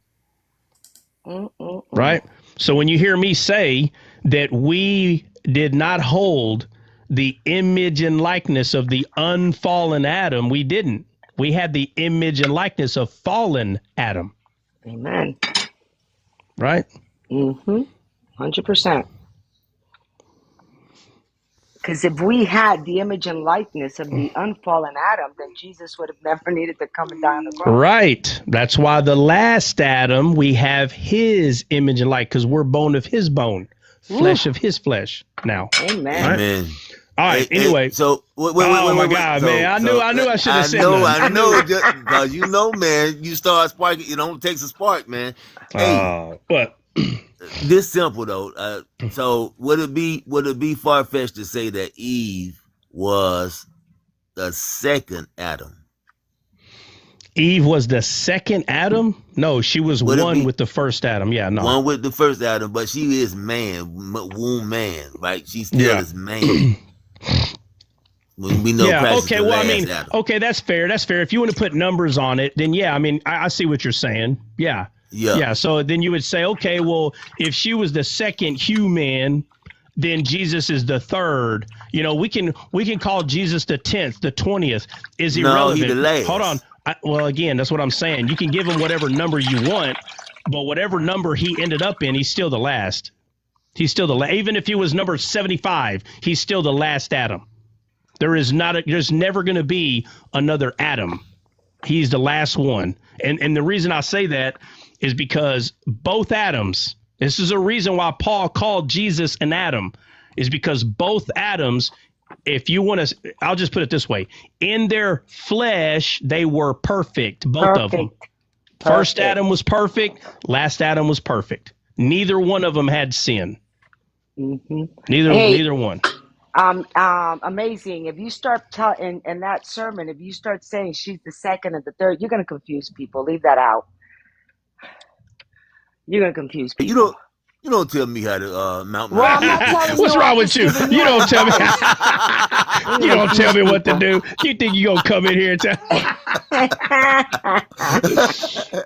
Mm. Right? So when you hear me say that we did not hold the image and likeness of the unfallen Adam, we didn't. We had the image and likeness of fallen Adam. Amen. Right? 100%. Because if we had the image and likeness of the unfallen Adam, then Jesus would have never needed to come and die on the cross. Right. That's why the last Adam, we have his image and likeness, because we're bone of his bone, flesh of his flesh now. Amen. Right? Amen. All right. Hey, anyway. so wait, Oh my God, man! I knew I should have said nothing. I know, because you know, man. You start sparking. It only takes a spark, man. Hey, What? this simple though. So would it be far fetched to say that Eve was the second Adam? Eve was the second Adam? No, she was one with the first Adam. Yeah, no. One with the first Adam, but she is man, womb man, right? She still is man. We know Christ is the last Adam. Okay, that's fair. That's fair. If you want to put numbers on it, then yeah, I mean, I see what you're saying. Yeah. Yeah. So then you would say, okay, well, if she was the second human, then Jesus is the third. You know, we can call Jesus the 10th, the 20th. Is irrelevant. No, he the last. Hold on. Well, again, that's what I'm saying. You can give him whatever number you want, but whatever number he ended up in, he's still the last. He's still the last. Even if he was number 75, he's still the last Adam. There's never going to be another Adam. He's the last one. And the reason I say that is because both Adams, this is a reason why Paul called Jesus an Adam, is because both Adams, if you want to, I'll just put it this way. In their flesh, they were perfect, both of them. First Adam was perfect. Last Adam was perfect. Neither one of them had sin. Neither one. Amazing. If you start in that sermon, if you start saying she's the second and the third, you're going to confuse people. Leave that out. You're going to confuse people. You don't tell me how to mount my. Well, I'm not telling you. What's wrong with you? You don't tell me. You don't tell me what to do. You think you gonna come in here and tell?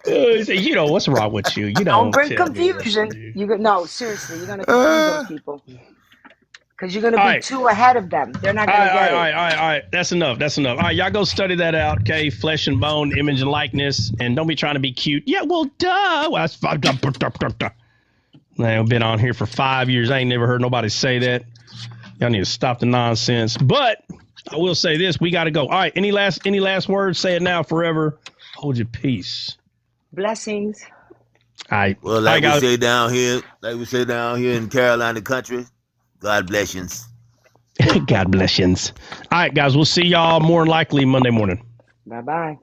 You say, what's wrong with you? You don't bring confusion. No, seriously, you're gonna confuse those people because you're gonna be too ahead of them. They're not gonna get it. All right. That's enough. All right, y'all go study that out. Okay, flesh and bone, image and likeness, and don't be trying to be cute. Yeah, well, duh. Well, I've been on here for 5 years. I ain't never heard nobody say that. Y'all need to stop the nonsense. But I will say this: we got to go. All right. Any last words? Say it now, forever. Hold your peace. Blessings. All right. Well, like we say down here in Carolina country, God bless you. God bless you. All right, guys. We'll see y'all more than likely Monday morning. Bye-bye.